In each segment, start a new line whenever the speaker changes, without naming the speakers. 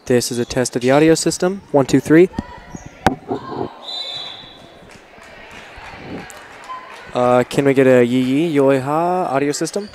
This is a test of the audio system. 1, 2, 3. Can we get a yi yoi ha audio system?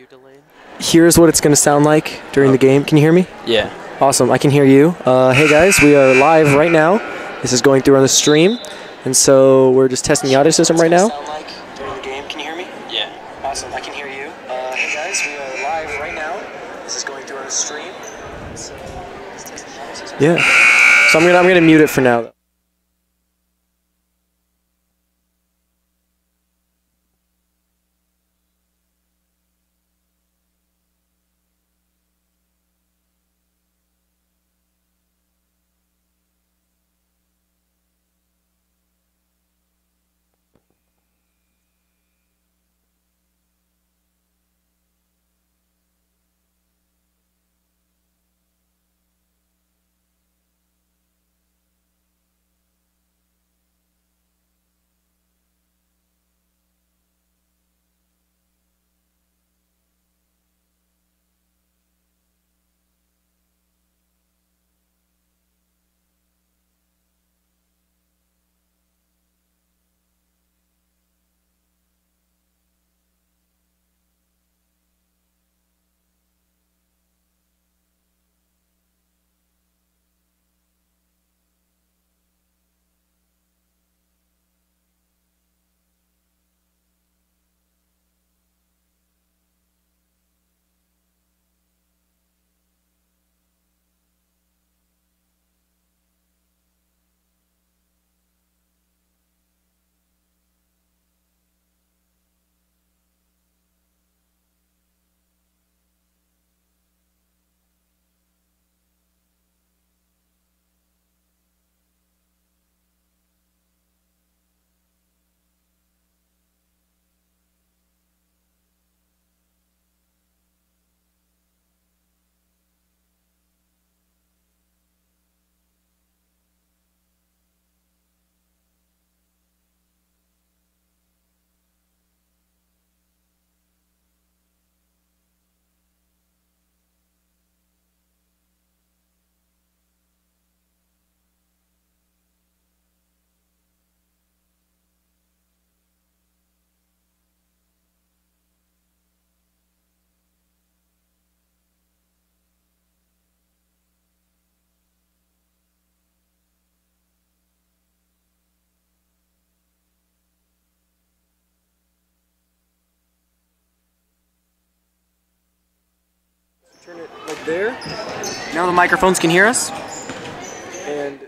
Delayed?
Here's what it's going to sound like during the game. Can you hear me?
Yeah.
Awesome. I can hear you. Hey, guys. We are live right now. This is going through on the stream. And so we're just testing the audio system right now. Sound like during the game. Can you hear me?
Yeah.
Awesome. I can hear you. Hey, guys. We are live right now. This is going through on the stream. So just testing the audio system. Yeah. So I'm gonna mute it for now, though. there.
Now the microphones can hear us.
And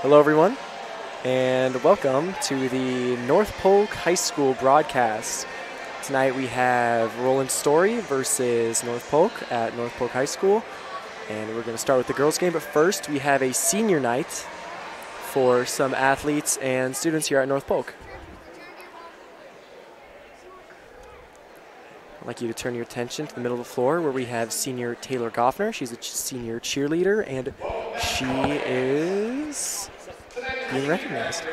Hello, everyone, and welcome to the North Polk High School broadcast. Tonight we have Roland-Story versus North Polk at North Polk High School, and we're going to start with the girls' game. But first, we have a senior night for some athletes and students here at North Polk. I'd like you to turn your attention to the middle of the floor where we have senior Taylor Goffner. She's a senior cheerleader, and she is being recognized.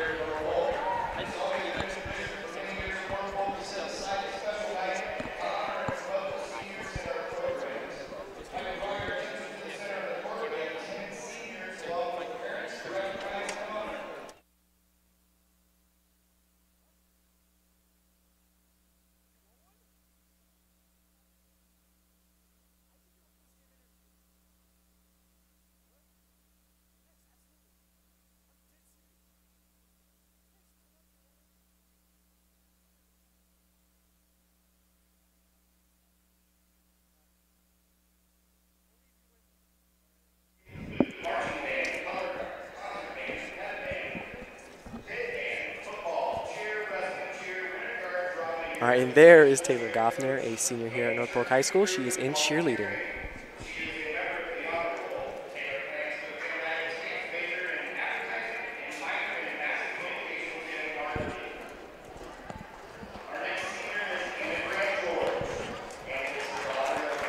All right, and there is Taylor Goffner, a senior here at North Polk High School. She is in cheerleading.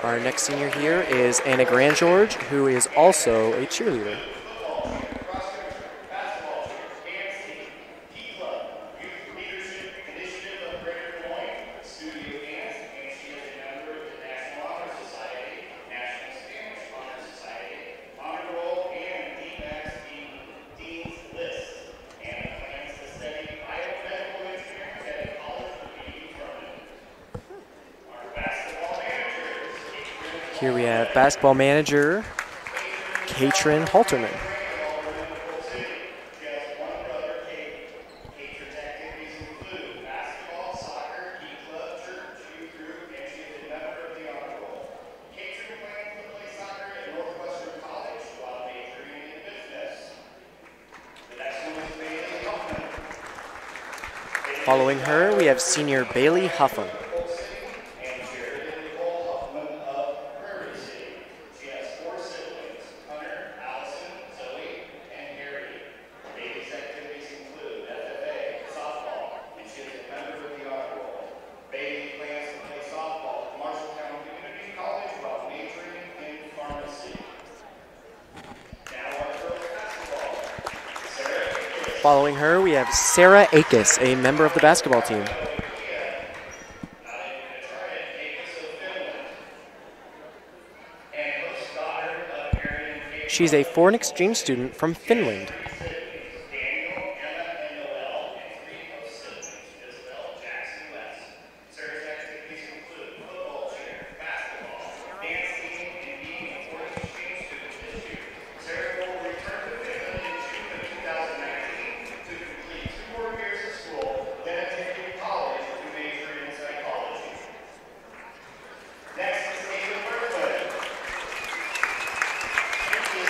Our next senior here is Anna Grandgeorge, who is also a cheerleader. Here we have basketball manager Katrin Halterman. Following her, we have senior Bailey Huffam. Following her, we have Sarah Akis, a member of the basketball team. She's a foreign exchange student from Finland.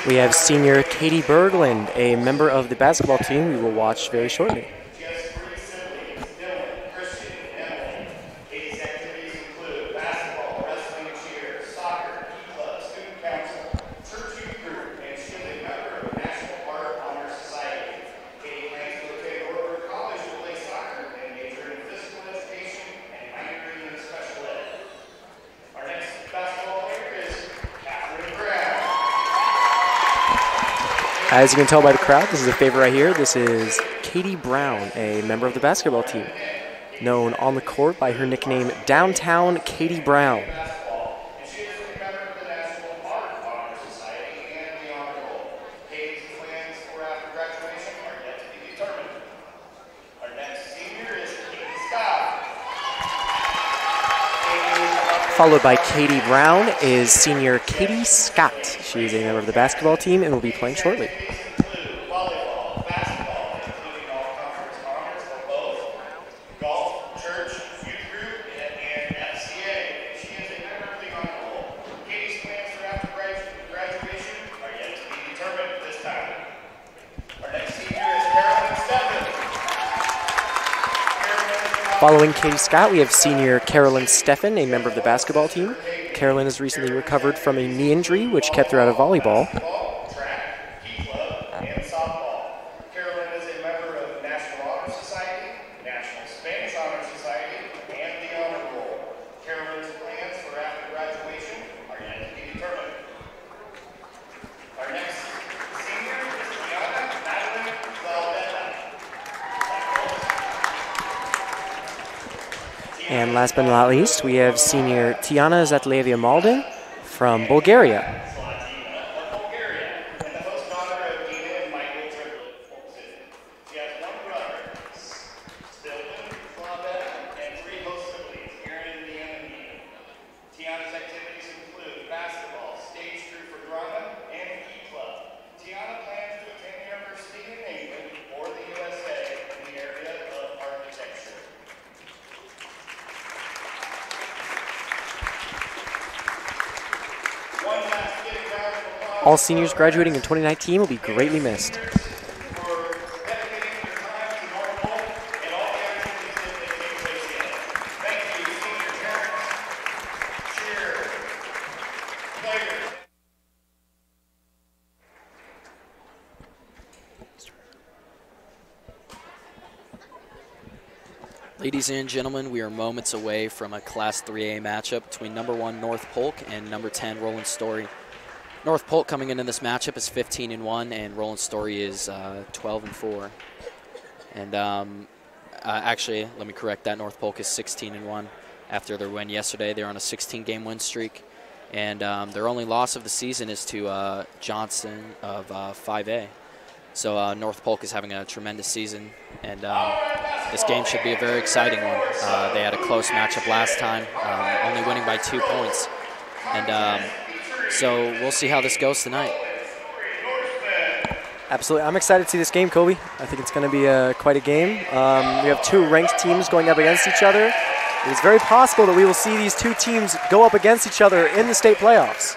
We have senior Katie Berglund, a member of the basketball team we will watch very shortly. As you can tell by the crowd, this is a favorite right here. This is Katie Brown, a member of the basketball team, known on the court by her nickname Downtown Katie Brown. Followed by Katie Brown is senior Katie Scott. She is a member of the basketball team and will be playing shortly.
Our next
Following Katie Scott, we have senior Carolyn Steffen, a member of the basketball team. Carolyn has recently recovered from a knee injury, which kept her out of volleyball. And last but not least, we have senior Tiana Zatlevia-Maldin from Bulgaria. All seniors graduating in 2019 will be greatly missed.
Ladies and gentlemen, we are moments away from a Class 3A matchup between number 1 North Polk and number 10 Roland-Story. North Polk coming into this matchup is 15-1, and Roland-Story is 12-4. And actually, let me correct that. North Polk is 16-1 after their win yesterday. They're on a 16-game win streak, and their only loss of the season is to Johnson of 5A. So North Polk is having a tremendous season, and this game should be a very exciting one. They had a close matchup last time, only winning by 2 points. And so we'll see how this goes tonight.
Absolutely. I'm excited to see this game, Colby. I think it's going to be quite a game. We have two ranked teams going up against each other. It is very possible that we will see these two teams go up against each other in the state playoffs.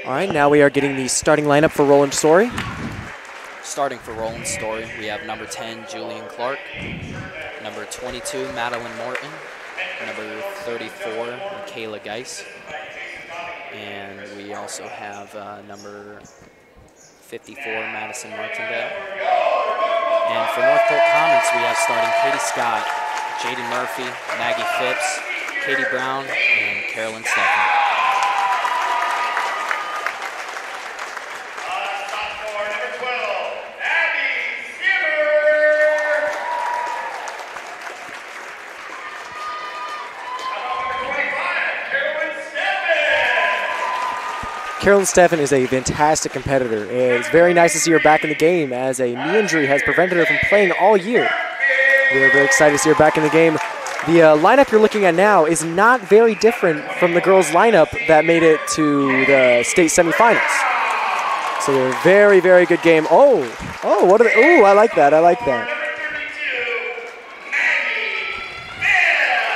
All right, now we are getting the starting lineup for Roland-Story.
Starting for Roland-Story, we have number 10, Julian Clark, number 22, Madeline Morton, number 34, Michaela Geis, and we also have number 54, Madison Martindale. And for North Polk Commons, we have starting Katie Scott, Jaden Murphy, Maggie Phipps, Katie Brown, and Carolyn Steffen.
Carolyn Steffen is a fantastic competitor. It's very nice to see her back in the game, as a knee injury has prevented her from playing all year. We're very excited to see her back in the game. The lineup you're looking at now is not very different from the girls' lineup that made it to the state semifinals. So a very, very good game. Oh, what are they? Oh, I like that. I like that.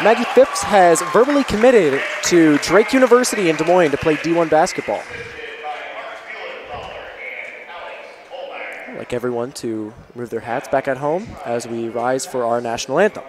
Maggie Phipps has verbally committed to Drake University in Des Moines to play D1 basketball. I'd like everyone to remove their hats back at home as we rise for our national anthem.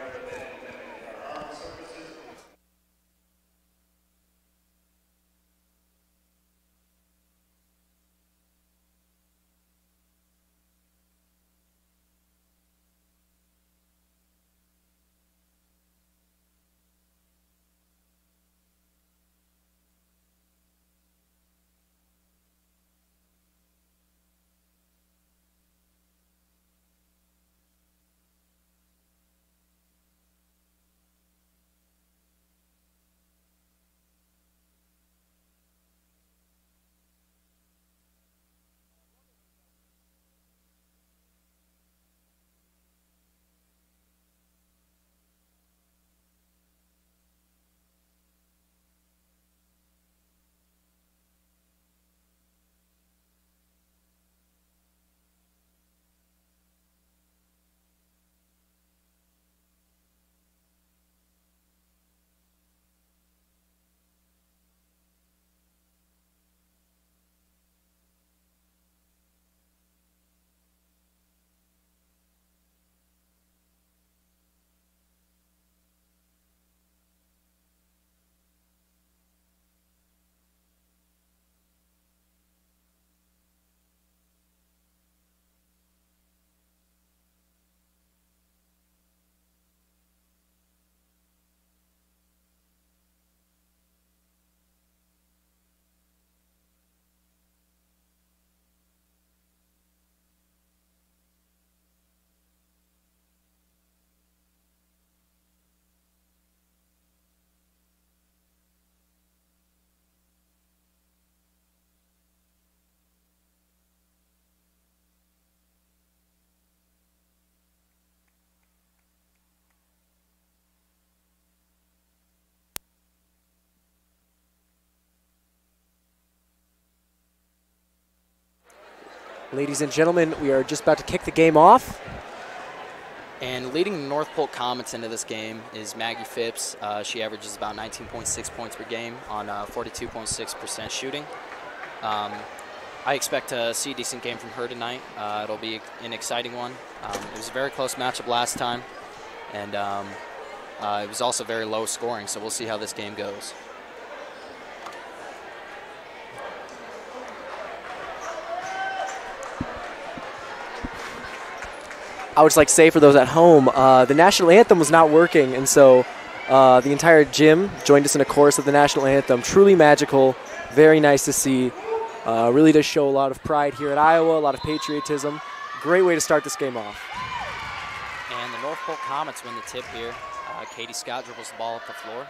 Ladies and gentlemen, we are just about to kick the game off.
And leading the North Polk Comets into this game is Maggie Phipps. She averages about 19.6 points per game on 42.6% shooting. I expect to see a decent game from her tonight. It'll be an exciting one. It was a very close matchup last time, and it was also very low scoring, so we'll see how this game goes.
I would just like to say for those at home, the national anthem was not working, and so the entire gym joined us in a chorus of the national anthem. Truly magical, very nice to see. Really does show a lot of pride here at Iowa, a lot of patriotism. Great way to start this game off.
And the North Polk Comets win the tip here. Katie Scott dribbles the ball up the floor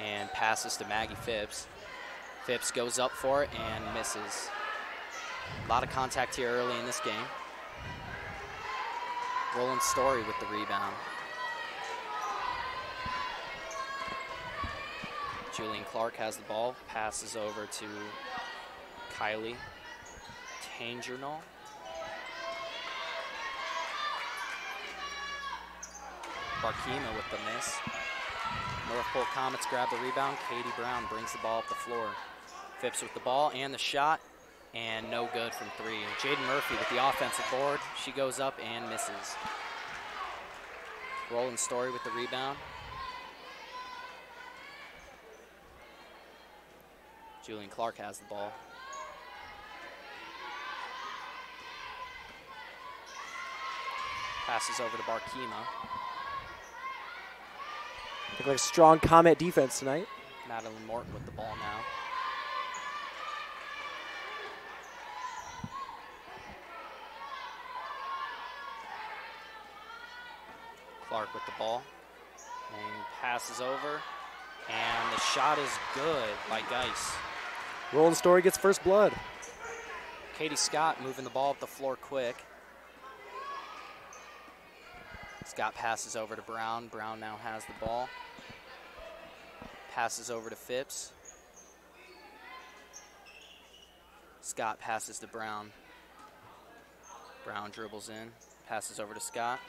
and passes to Maggie Phipps. Phipps goes up for it and misses. A lot of contact here early in this game. Roland-Story with the rebound. Julian Clark has the ball, passes over to Kylie Tangernal. Barkema with the miss. North Polk Comets grab the rebound. Katie Brown brings the ball up the floor. Phipps with the ball and the shot, and no good from three. Jaden Murphy with the offensive board. She goes up and misses. Roland-Story with the rebound. Julian Clark has the ball. Passes over to Barkema.
Look like a strong Comet defense tonight.
Madeline Morton with the ball now. Clark with the ball. And passes over. And the shot is good by Geis.
Roland-Story gets first blood.
Katie Scott moving the ball up the floor quick. Scott passes over to Brown. Brown now has the ball. Passes over to Phipps. Scott passes to Brown. Brown dribbles in, passes over to Scott.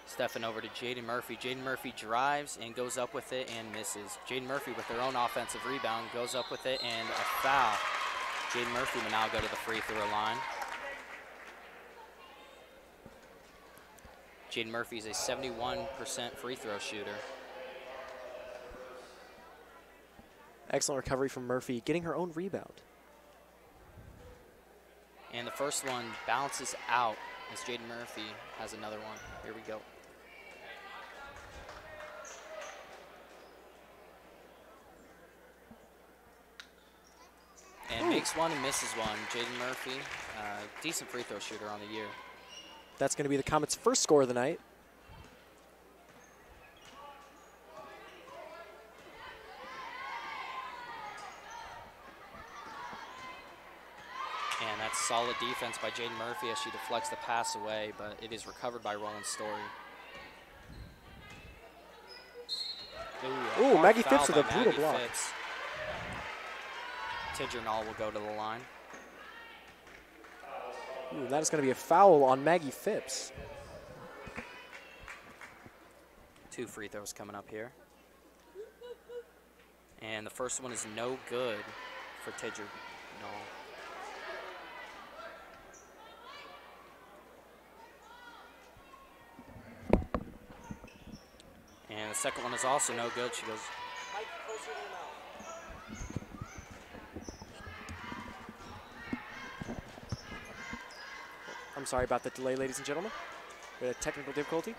Stepping over to Jaden Murphy. Jaden Murphy drives and goes up with it and misses. Jaden Murphy with their own offensive rebound goes up with it and a foul. Jaden Murphy will now go to the free throw line. Jaden Murphy is a 71% free throw shooter.
Excellent recovery from Murphy, getting her own rebound.
And the first one bounces out as Jaden Murphy has another one. Here we go. And makes one and misses one. Jaden Murphy, decent free throw shooter on the year.
That's going to be the Comets' first score of the night.
And that's solid defense by Jaden Murphy as she deflects the pass away, but it is recovered by Roland-Story.
Ooh, Maggie Phipps with a brutal block.
Tidgernall will go to the line.
Ooh, that is going to be a foul on Maggie Phipps.
2 free throws coming up here. And the first one is no good for Tidgernall. And the second one is also no good. She goes.
I'm sorry about the delay, ladies and gentlemen. We had a technical difficulty.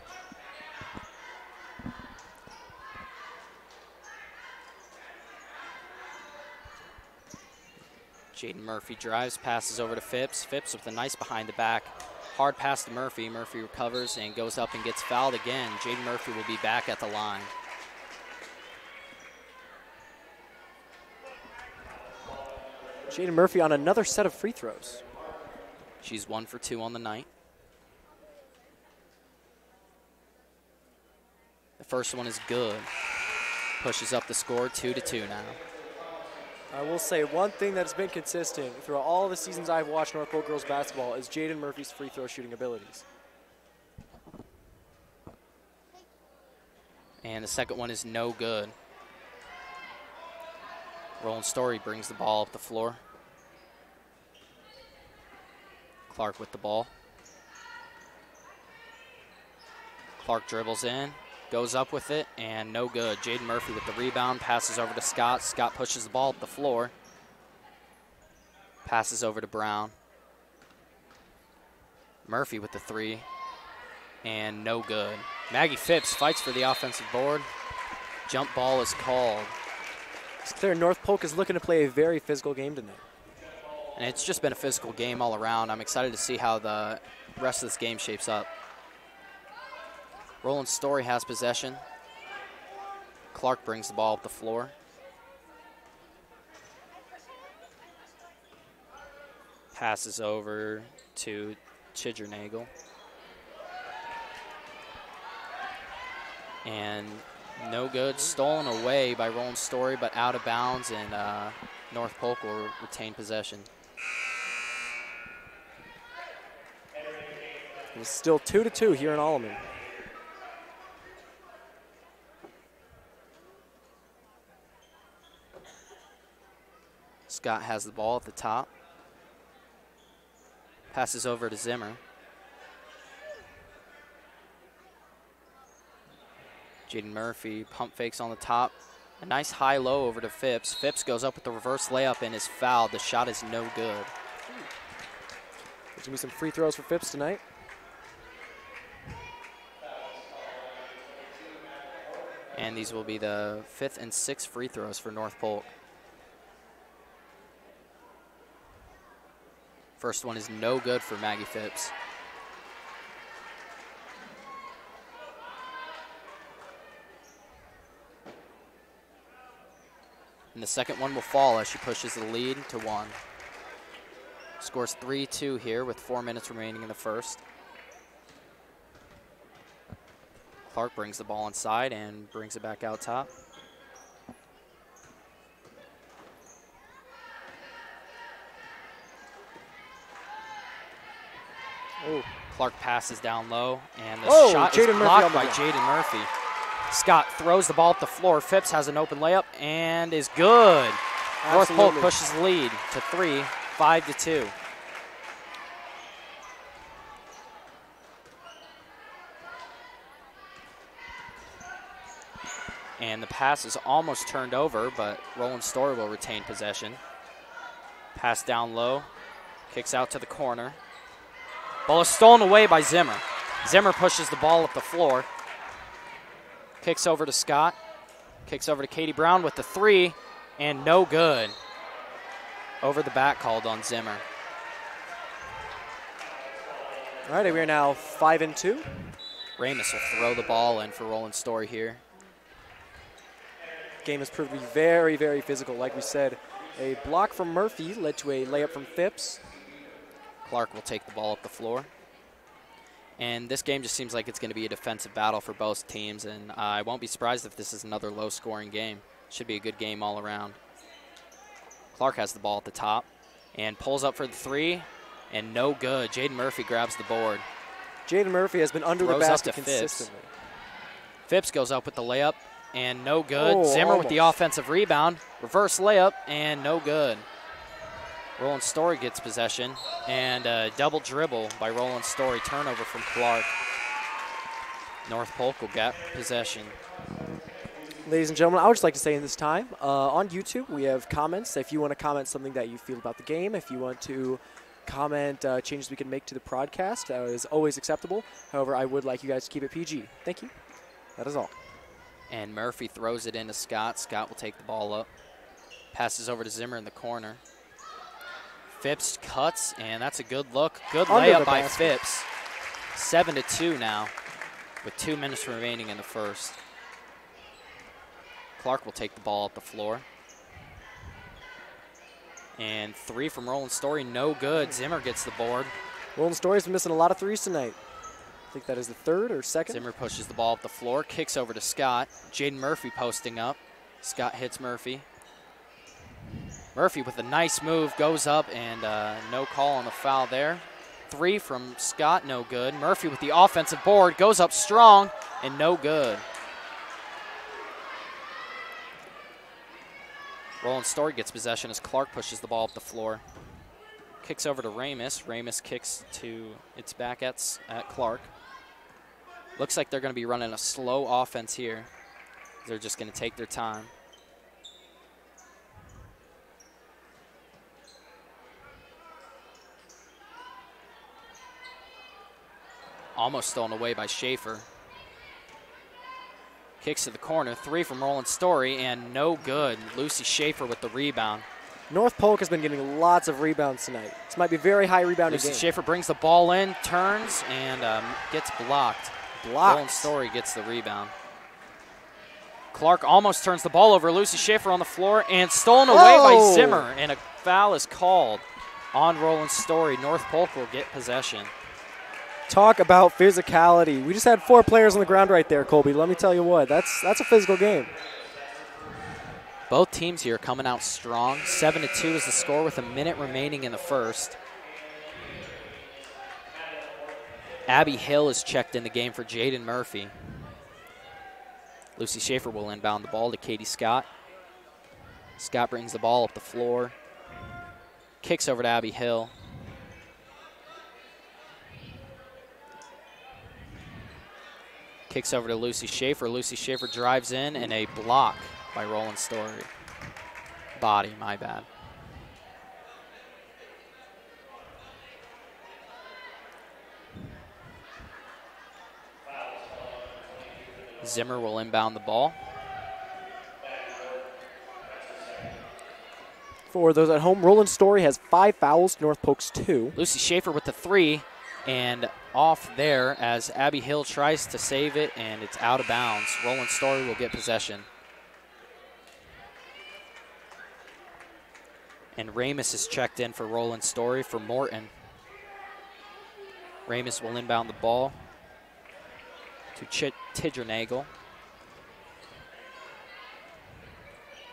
Jaden Murphy drives, passes over to Phipps. Phipps with a nice behind the back. Hard pass to Murphy. Murphy recovers and goes up and gets fouled again. Jaden Murphy will be back at the line.
Jaden Murphy on another set of free throws.
She's 1 for 2 on the night. The first one is good. Pushes up the score 2-2 now.
I will say one thing that's been consistent throughout all the seasons I've watched North Polk girls basketball is Jaden Murphy's free throw shooting abilities.
And the second one is no good. Roland-Story brings the ball up the floor. Clark with the ball. Clark dribbles in, goes up with it, and no good. Jaden Murphy with the rebound, passes over to Scott. Scott pushes the ball up the floor. Passes over to Brown. Murphy with the three, and no good. Maggie Phipps fights for the offensive board. Jump ball is called.
It's clear North Polk is looking to play a very physical game tonight.
And it's just been a physical game all around. I'm excited to see how the rest of this game shapes up. Roland-Story has possession. Clark brings the ball up the floor. Passes over to Chidgernagel. And no good. Stolen away by Roland-Story, but out of bounds, and North Polk will retain possession.
It's still 2-2 here in Alleman.
Scott has the ball at the top. Passes over to Zimmer. Jaden Murphy pump fakes on the top. A nice high-low over to Phipps. Phipps goes up with the reverse layup and is fouled. The shot is no good.
There's going to be some free throws for Phipps tonight.
And these will be the 5th and 6th free throws for North Polk. First one is no good for Maggie Phipps. And the second one will fall as she pushes the lead to 1. Scores 3-2 here with 4 minutes remaining in the first. Clark brings the ball inside and brings it back out top.
Oh.
Clark passes down low, and the shot
Jaden
is blocked by Jaden Murphy. Scott throws the ball up the floor. Phipps has an open layup and is good. North Polk pushes the lead to 3, 5-2. And the pass is almost turned over, but Roland-Story will retain possession. Pass down low, kicks out to the corner. Ball is stolen away by Zimmer. Zimmer pushes the ball up the floor. Kicks over to Scott. Kicks over to Katie Brown with the three, and no good. Over the back called on Zimmer.
All right, we are now 5-2.
Ramus will throw the ball in for Roland-Story here.
Game has proved to be very, very physical. Like we said, a block from Murphy led to a layup from Phipps.
Clark will take the ball up the floor. And this game just seems like it's going to be a defensive battle for both teams, and I won't be surprised if this is another low-scoring game. Should be a good game all around. Clark has the ball at the top and pulls up for the three, and no good. Jaden Murphy grabs the board.
Jaden Murphy has been under the basket consistently.
Phipps goes up with the layup, and no good.
Oh,
Zimmer
almost.
with the offensive rebound. Reverse layup, and no good. Roland-Story gets possession, and a double dribble by Roland-Story. Turnover from Clark. North Polk will get possession.
Ladies and gentlemen, I would just like to say in this time, on YouTube, we have comments. If you want to comment something that you feel about the game, if you want to comment changes we can make to the broadcast, that is always acceptable. However, I would like you guys to keep it PG. Thank you. That is all.
And Murphy throws it into Scott. Scott will take the ball up. Passes over to Zimmer in the corner. Phipps cuts, and that's a good look. Good layup by Phipps. 7-2 now with 2 minutes remaining in the first. Clark will take the ball up the floor. And three from Roland-Story, no good. Zimmer gets the board.
Roland-Story's been missing a lot of threes tonight. I think that is the third or second.
Zimmer pushes the ball up the floor, kicks over to Scott. Jaden Murphy posting up. Scott hits Murphy. Murphy with a nice move, goes up, and no call on the foul there. 3 from Scott, no good. Murphy with the offensive board, goes up strong, and no good. Roland-Story gets possession as Clark pushes the ball up the floor. Kicks over to Ramus. Ramus kicks to, it's back at Clark. Looks like they're going to be running a slow offense here. They're just going to take their time. Almost stolen away by Schaefer. Kicks to the corner. 3 from Roland-Story, and no good. Lucy Schaefer with the rebound.
North Polk has been getting lots of rebounds tonight. This might be a very high rebounding game.
Lucy Schaefer brings the ball in, turns, and gets blocked. Roland-Story gets the rebound. Clark almost turns the ball over. Lucy Schaefer on the floor, and stolen away by Zimmer, and a foul is called on Roland-Story. North Polk will get possession.
Talk about physicality. We just had 4 players on the ground right there, Colby. Let me tell you what, that's a physical game.
Both teams here coming out strong. 7-2 is the score with a minute remaining in the first. Abby Hill is checked in the game for Jaden Murphy. Lucy Schaefer will inbound the ball to Katie Scott. Scott brings the ball up the floor. Kicks over to Abby Hill. Kicks over to Lucy Schaefer. Lucy Schaefer drives in, and a block by Roland-Story. Body, my bad. Zimmer will inbound the ball.
For those at home, Roland-Story has 5 fouls, North Polk's 2.
Lucy Schaefer with the 3, and off there as Abby Hill tries to save it, and it's out of bounds. Roland-Story will get possession. And Ramus is checked in for Roland-Story for Morton. Ramus will inbound the ball to Tidger-Nagel.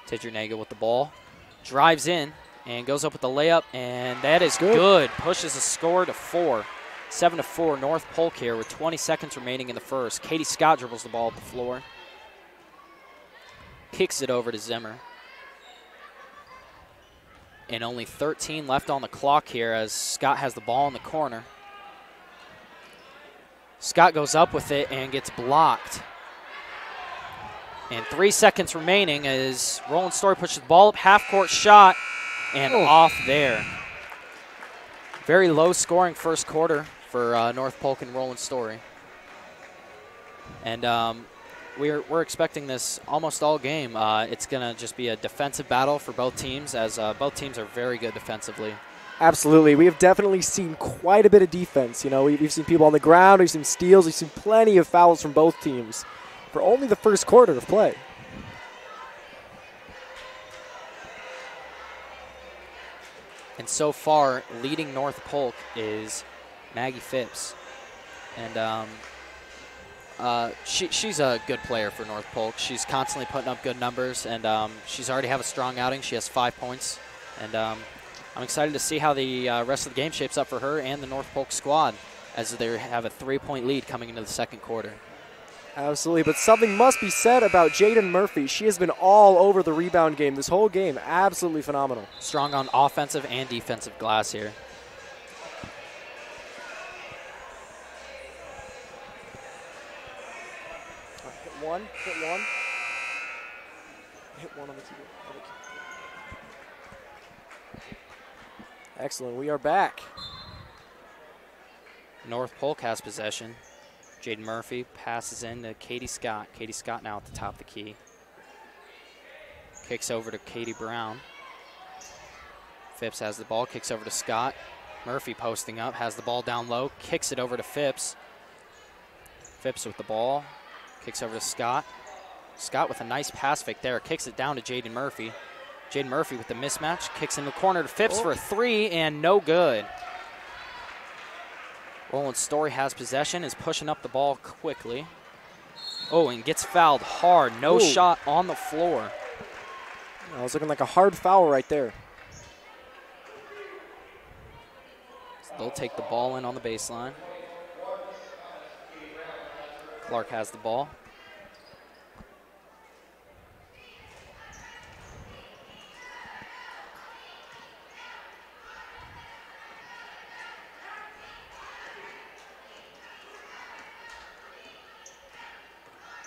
Tidger-Nagel with the ball. Drives in and goes up with the layup, and that is good. Pushes the score to 4. 7-4 North Polk here with 20 seconds remaining in the first. Katie Scott dribbles the ball up the floor. Kicks it over to Zimmer. And only 13 left on the clock here as Scott has the ball in the corner. Scott goes up with it and gets blocked. And 3 seconds remaining as Roland-Story pushes the ball up, half-court shot, and off there. Very low-scoring first quarter for North Polk and Roland-Story. And we're expecting this almost all game. It's going to just be a defensive battle for both teams, as both teams are very good defensively.
Absolutely. We have definitely seen quite a bit of defense. You know, we've seen people on the ground, we've seen steals, we've seen plenty of fouls from both teams for only the first quarter of play.
And so far, leading North Polk is Maggie Phipps. And she's a good player for North Polk. She's constantly putting up good numbers, and she's already have a strong outing. She has 5 points. And I'm excited to see how the rest of the game shapes up for her and the North Polk squad as they have a 3-point lead coming into the second quarter.
Absolutely, but something must be said about Jaden Murphy. She has been all over the rebound game this whole game. Absolutely phenomenal.
Strong on offensive and defensive glass here.
Hit one. Hit one on the keyboard. Excellent, we are back.
North Polk has possession. Jaden Murphy passes in to Katie Scott. Katie Scott now at the top of the key. Kicks over to Katie Brown. Phipps has the ball, kicks over to Scott. Murphy posting up, has the ball down low, kicks it over to Phipps. Phipps with the ball, kicks over to Scott. Scott with a nice pass fake there, kicks it down to Jaden Murphy. Jaden Murphy with the mismatch, kicks in the corner to Phipps for a 3, and no good. Roland-Story has possession, is pushing up the ball quickly. Oh, and gets fouled hard. No shot on the floor.
That was looking like a hard foul right there.
So they'll take the ball in on the baseline. Clark has the ball.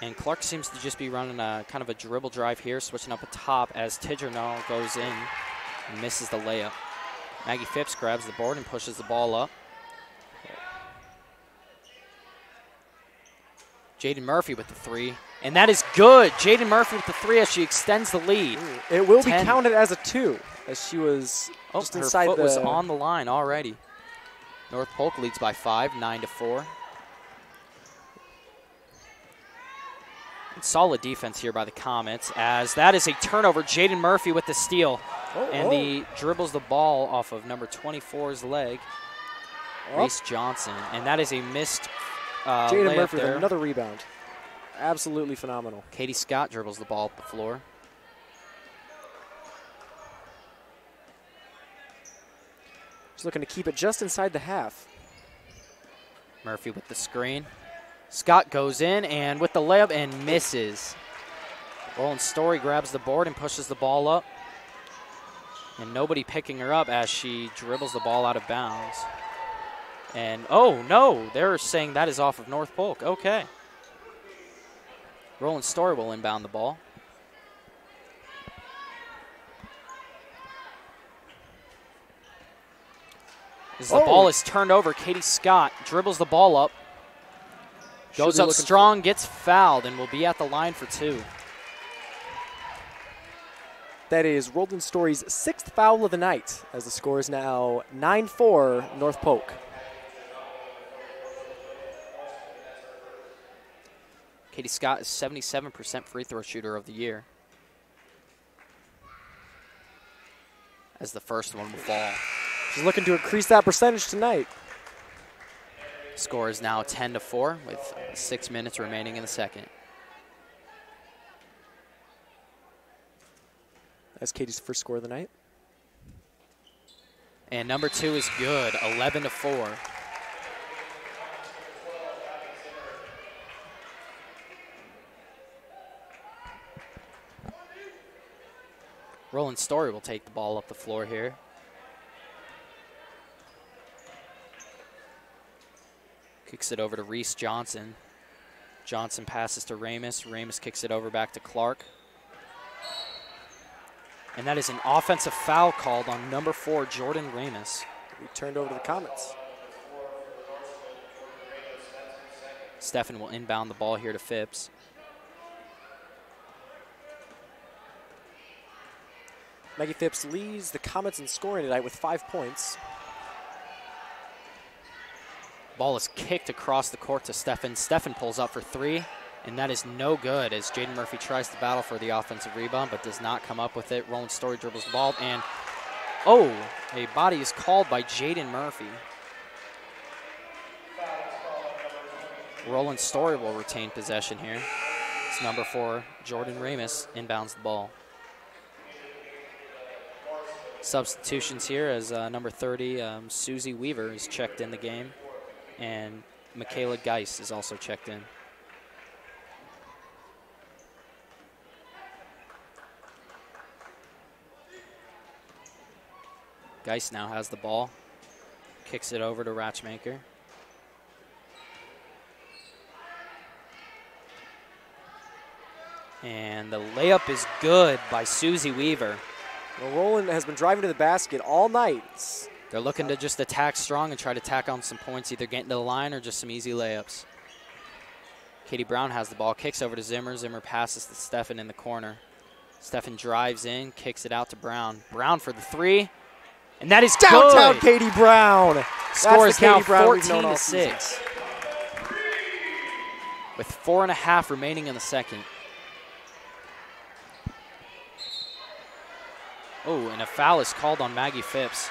And Clark seems to just be running a kind of a dribble drive here, switching up a top as Tidjernal goes in and misses the layup. Maggie Phipps grabs the board and pushes the ball up. Jaden Murphy with the three, and that is good. Jaden Murphy with the three as she extends the lead.
It will be counted as a 2, as she was just
her
inside
foot
the...
was on the line already. North Polk leads by 5, 9-4. Solid defense here by the Comets, as that is a turnover. Jaden Murphy with the steal, and he dribbles the ball off of number 24's leg, Reese Johnson, and that is a missed
Jaden Murphy
there.
with another rebound. Absolutely phenomenal.
Katie Scott dribbles the ball up the floor.
Just looking to keep it just inside the half.
Murphy with the screen. Scott goes in and with the layup and misses. Roland-Story grabs the board and pushes the ball up. And nobody picking her up as she dribbles the ball out of bounds. And, oh, no, they're saying that is off of North Polk. Okay. Roland-Story will inbound the ball. As the ball is turned over, Katie Scott dribbles the ball up. Goes up strong, gets fouled, and will be at the line for 2.
That is Roland-Story's 6th foul of the night, as the score is now 9-4 North Polk.
Katie Scott is 77% free throw shooter of the year, as the first one will fall.
She's looking to increase that percentage tonight.
Score is now 10-4 with 6 minutes remaining in the second.
That's Katie's first score of the night.
And number 2 is good, 11-4. Roland-Story will take the ball up the floor here. Kicks it over to Reese Johnson. Johnson passes to Ramus. Ramus kicks it over back to Clark. And that is an offensive foul called on number 4, Jordan Ramus.
We turned over to the Comets.
Stefan will inbound the ball here to Phipps.
Maggie Phipps leads the Comets in scoring tonight with 5 points.
Ball is kicked across the court to Stefan. Stefan pulls up for 3, and that is no good as Jaden Murphy tries to battle for the offensive rebound but does not come up with it. Roland-Story dribbles the ball, and a body is called by Jaden Murphy. Roland-Story will retain possession here. It's number 4, Jordan Ramus, inbounds the ball. Substitutions here as number 30, Susie Weaver, is checked in the game. And Michaela Geis is also checked in. Geis now has the ball. Kicks it over to Ratchmaker. And the layup is good by Susie Weaver.
Well, Roland has been driving to the basket all night.
They're looking to just attack strong and try to tack on some points, either getting to the line or just some easy layups. Katie Brown has the ball, kicks over to Zimmer. Zimmer passes to Stefan in the corner. Stefan drives in, kicks it out to Brown. Brown for the 3, and that is
downtown
good.
Katie Brown.
Score is now
Brown
14-6. With 4.5 remaining in the second. Oh, and a foul is called on Maggie Phipps.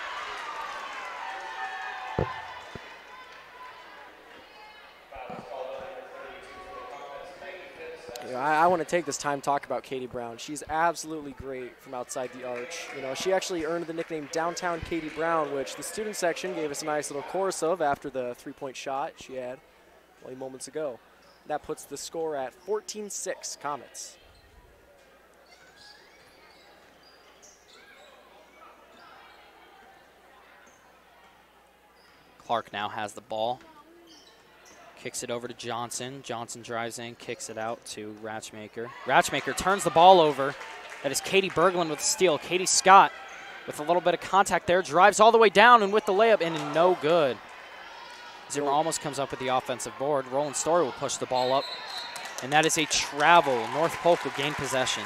You know, I want to take this time to talk about Katie Brown. She's absolutely great from outside the arch. You know, she actually earned the nickname Downtown Katie Brown, which the student section gave us a nice little chorus of after the three-point shot she had only moments ago. That puts the score at 14-6 Comets.
Clark now has the ball. Kicks it over to Johnson. Johnson drives in, kicks it out to Ratchmaker. Ratchmaker turns the ball over. That is Katie Berglund with the steal. Katie Scott with a little bit of contact there. Drives all the way down and with the layup and no good. Zimmer almost comes up with the offensive board. Roland-Story will push the ball up. And that is a travel. North Polk will gain possession.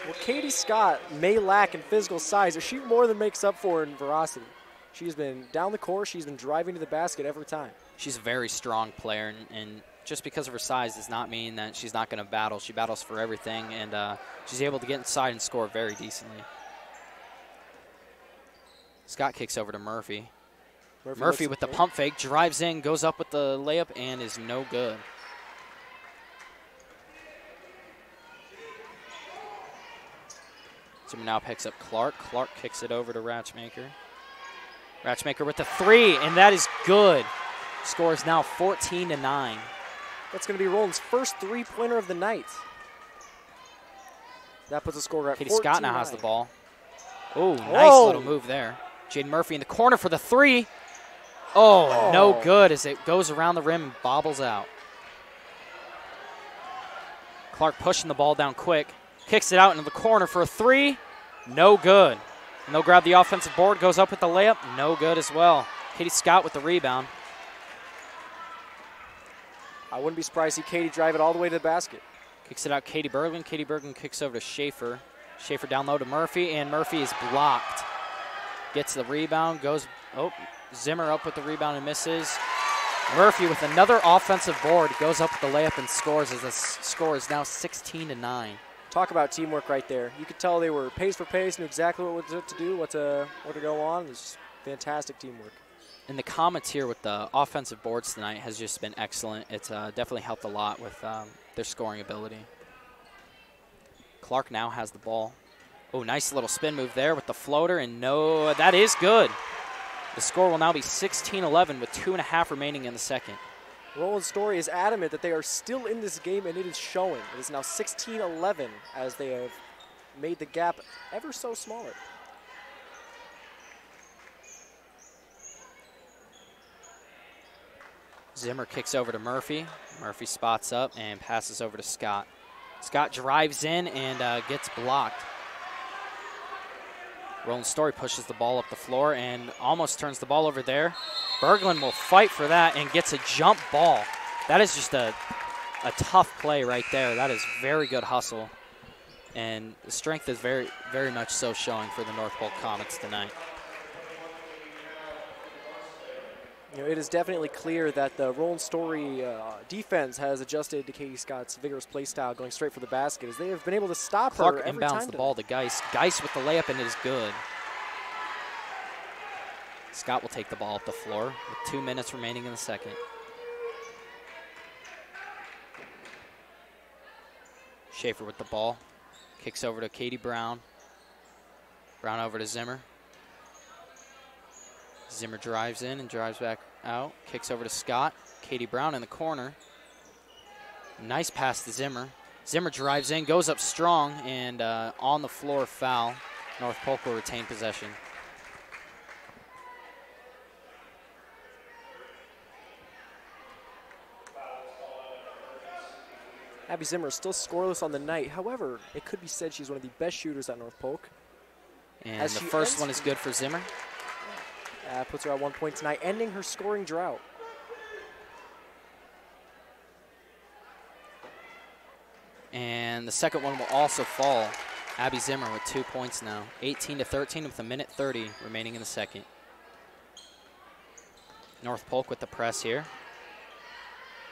Well, Katie Scott may lack in physical size, but she more than makes up for in veracity. She's been down the court. She's been driving to the basket every time.
She's a very strong player, and just because of her size does not mean that she's not going to battle. She battles for everything, and she's able to get inside and score very decently. Scott kicks over to Murphy. Murphy with the pump fake, drives in, goes up with the layup, and is no good. Zimmer now picks up Clark. Clark kicks it over to Ratchmaker. Ratchmaker with the three, and that is good. Score is now 14-9.
That's going to be Roland's first three-pointer of the night. That puts the score at 14-9.
Katie Scott now has the ball. Oh, nice little move there. Jaden Murphy in the corner for the three. Oh, no good as it goes around the rim and bobbles out. Clark pushing the ball down quick. Kicks it out into the corner for a three. No good. And they'll grab the offensive board. Goes up with the layup. No good as well. Katie Scott with the rebound.
I wouldn't be surprised to see Katie drive it all the way to the basket.
Kicks it out Katie Berglund. Katie Berglund kicks over to Schaefer. Schaefer down low to Murphy, and Murphy is blocked. Gets the rebound, goes, Zimmer up with the rebound and misses. Murphy with another offensive board, goes up with the layup and scores as the score is now 16-9.
Talk about teamwork right there. You could tell they were pace for pace, knew exactly what to do, what to go on. It was fantastic teamwork.
And the Comets here with the offensive boards tonight has just been excellent. It's definitely helped a lot with their scoring ability. Clark now has the ball. Oh, nice little spin move there with the floater, and no, that is good. The score will now be 16-11 with 2.5 remaining in the second.
Roland-Story is adamant that they are still in this game, and it is showing. It is now 16-11 as they have made the gap ever so smaller.
Zimmer kicks over to Murphy. Murphy spots up and passes over to Scott. Scott drives in and gets blocked. Roland-Story pushes the ball up the floor and almost turns the ball over there. Berglund will fight for that and gets a jump ball. That is just a tough play right there. That is very good hustle. And the strength is very, very much so showing for the North Polk Comets tonight.
You know, it is definitely clear that the Roland-Story defense has adjusted to Katie Scott's vigorous play style, going straight for the basket, as they have been able to stop
Clark
her every time.
Clark inbounds the ball to Geis. Geis with the layup, and it is good. Scott will take the ball up the floor with 2 minutes remaining in the second. Schaefer with the ball. Kicks over to Katie Brown. Brown over to Zimmer. Zimmer drives in and drives back out. Kicks over to Scott. Katie Brown in the corner. Nice pass to Zimmer. Zimmer drives in, goes up strong, and on the floor foul. North Polk will retain possession.
Abby Zimmer is still scoreless on the night. However, it could be said she's one of the best shooters at North Polk.
And the first one is good for Zimmer.
Puts her at 1 point tonight, ending her scoring drought.
And the second one will also fall. Abby Zimmer with 2 points now. 18-13 with 1:30 remaining in the second. North Polk with the press here.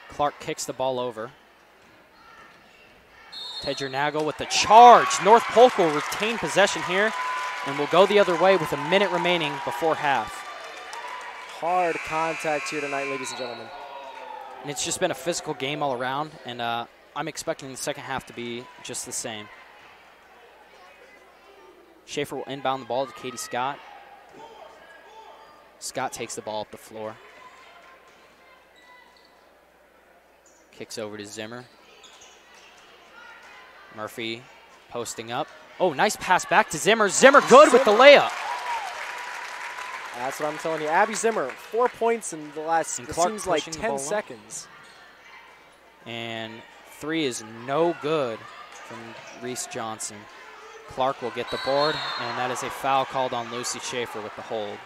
Clark kicks the ball over. Tedger Nagel with the charge. North Polk will retain possession here and will go the other way with 1 minute remaining before half.
Hard contact here tonight, ladies and gentlemen.
And it's just been a physical game all around, and I'm expecting the second half to be just the same. Schaefer will inbound the ball to Katie Scott. Scott takes the ball up the floor. Kicks over to Zimmer. Murphy posting up. Oh, nice pass back to Zimmer. Zimmer good with the layup.
That's what I'm telling you. Abby Zimmer, 4 points in the last, it seems like 10 seconds.
And 3 is no good from Reese Johnson. Clark will get the board, and that is a foul called on Lucy Schaefer with the hold.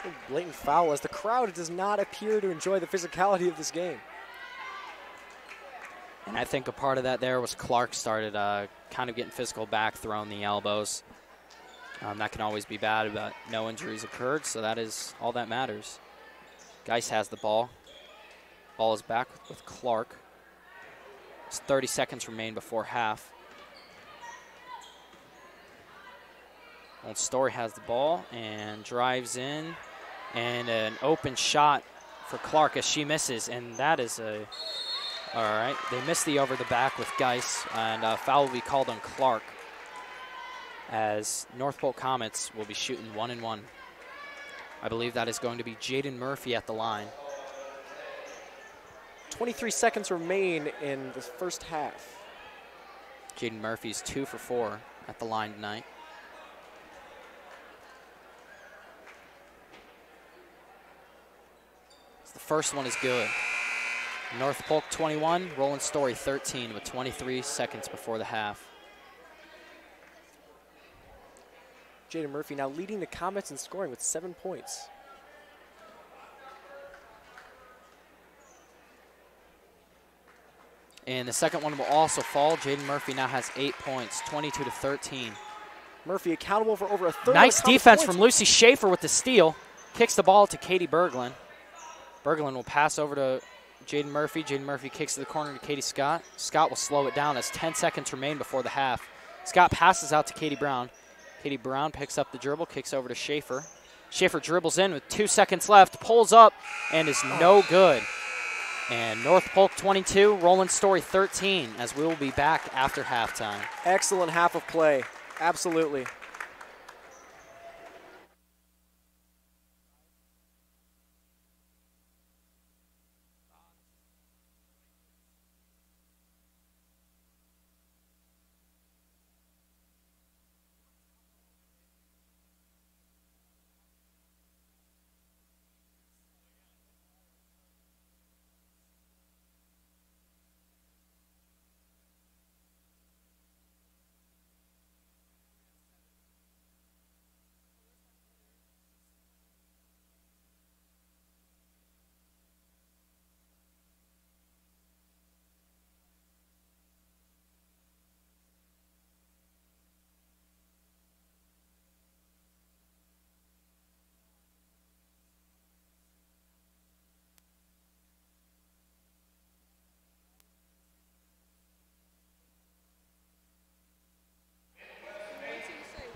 A blatant foul as the crowd does not appear to enjoy the physicality of this game.
And I think a part of that there was Clark started kind of getting physical back, throwing the elbows. That can always be bad, but no injuries occurred, so that is all that matters. Geis has the ball. Ball is back with Clark. It's 30 seconds remain before half. Roland-Story has the ball and drives in. And an open shot for Clark as she misses, and that is a... All right, they missed the over the back with Geis, and a foul will be called on Clark as North Polk Comets will be shooting 1-1. I believe that is going to be Jaden Murphy at the line.
23 seconds remain in the first half.
Jaden Murphy's 2 for 4 at the line tonight. The first one is good. North Polk 21, Roland-Story 13 with 23 seconds before the half.
Jaden Murphy now leading the Comets in scoring with 7 points.
And the second one will also fall. Jaden Murphy now has 8 points, 22-13.
Murphy accountable for over a third.
Nice defense from Lucy Schaefer with the steal. Kicks the ball to Katie Berglund. Berglund will pass over to Jaden Murphy. Jaden Murphy kicks to the corner to Katie Scott. Scott will slow it down as 10 seconds remain before the half. Scott passes out to Katie Brown. Katie Brown picks up the dribble, kicks over to Schaefer. Schaefer dribbles in with 2 seconds left, pulls up, and is no good. And North Polk 22, Roland-Story 13, as we will be back after halftime.
Excellent half of play, absolutely.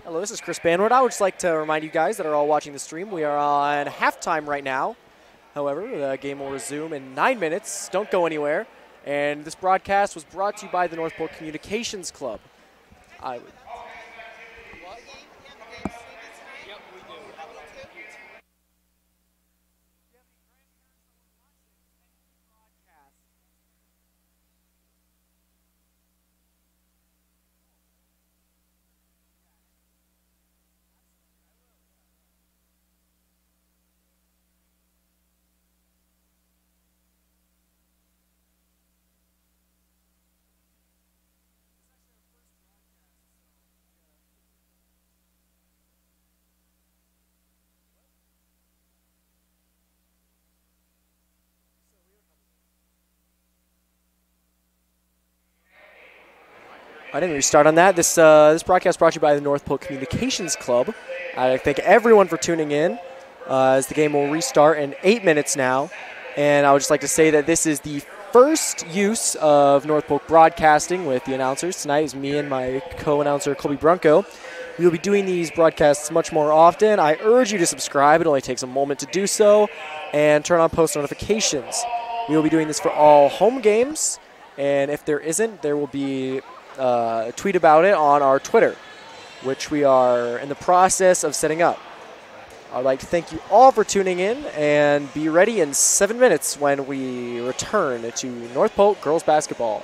Hello, this is Chris Banwart. I would just like to remind you guys that are all watching the stream, we are on halftime right now. However, the game will resume in 9 minutes. Don't go anywhere. And this broadcast was brought to you by the North Polk Communications Club. I didn't restart on that. This broadcast brought to you by the North Polk Communications Club. I thank everyone for tuning in as the game will restart in 8 minutes now. And I would just like to say that this is the first use of North Polk broadcasting with the announcers. Tonight is me and my co-announcer, Colby Brunkow. We will be doing these broadcasts much more often. I urge you to subscribe. It only takes a moment to do so. And turn on post notifications. We will be doing this for all home games. And if there isn't, there will be a tweet about it on our Twitter, which we are in the process of setting up. I'd like to thank you all for tuning in, and be ready in 7 minutes when we return to North Polk girls basketball.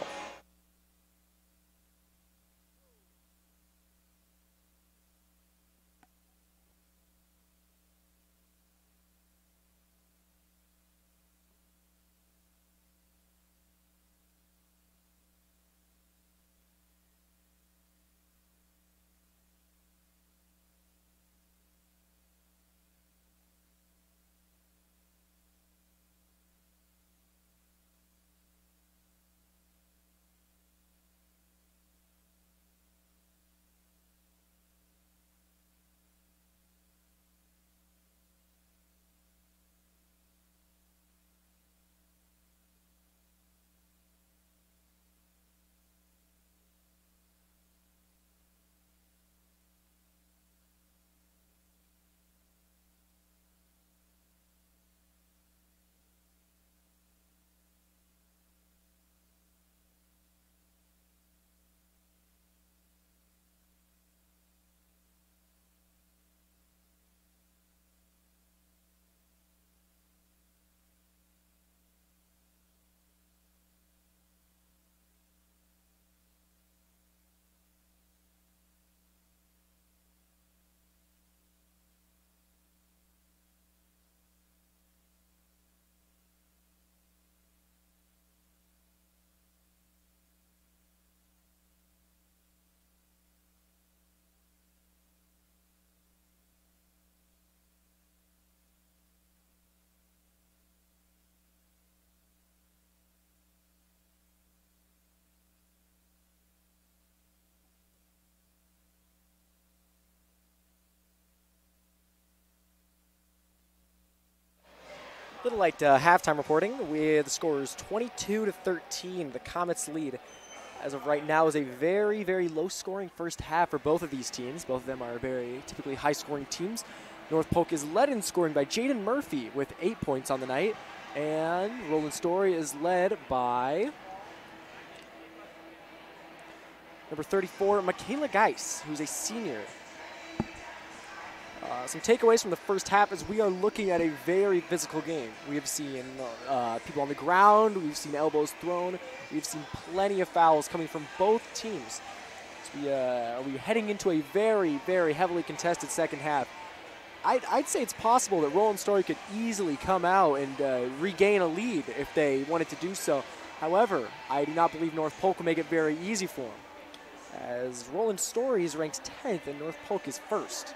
Little light halftime reporting with the scores 22-13. The Comets lead as of right now is a very, very low-scoring first half for both of these teams. Both of them are very typically high-scoring teams. North Polk is led in scoring by Jaden Murphy with 8 points on the night, and Roland-Story is led by number 34, Michaela Geis, who's a senior. Some takeaways from the first half is we are looking at a very physical game. We have seen people on the ground. We've seen elbows thrown. We've seen plenty of fouls coming from both teams. So we're heading into a very, very heavily contested second half. I'd say it's possible that Roland-Story could easily come out and regain a lead if they wanted to do so. However, I do not believe North Polk will make it very easy for them, as Roland-Story is ranked 10th and North Polk is 1st.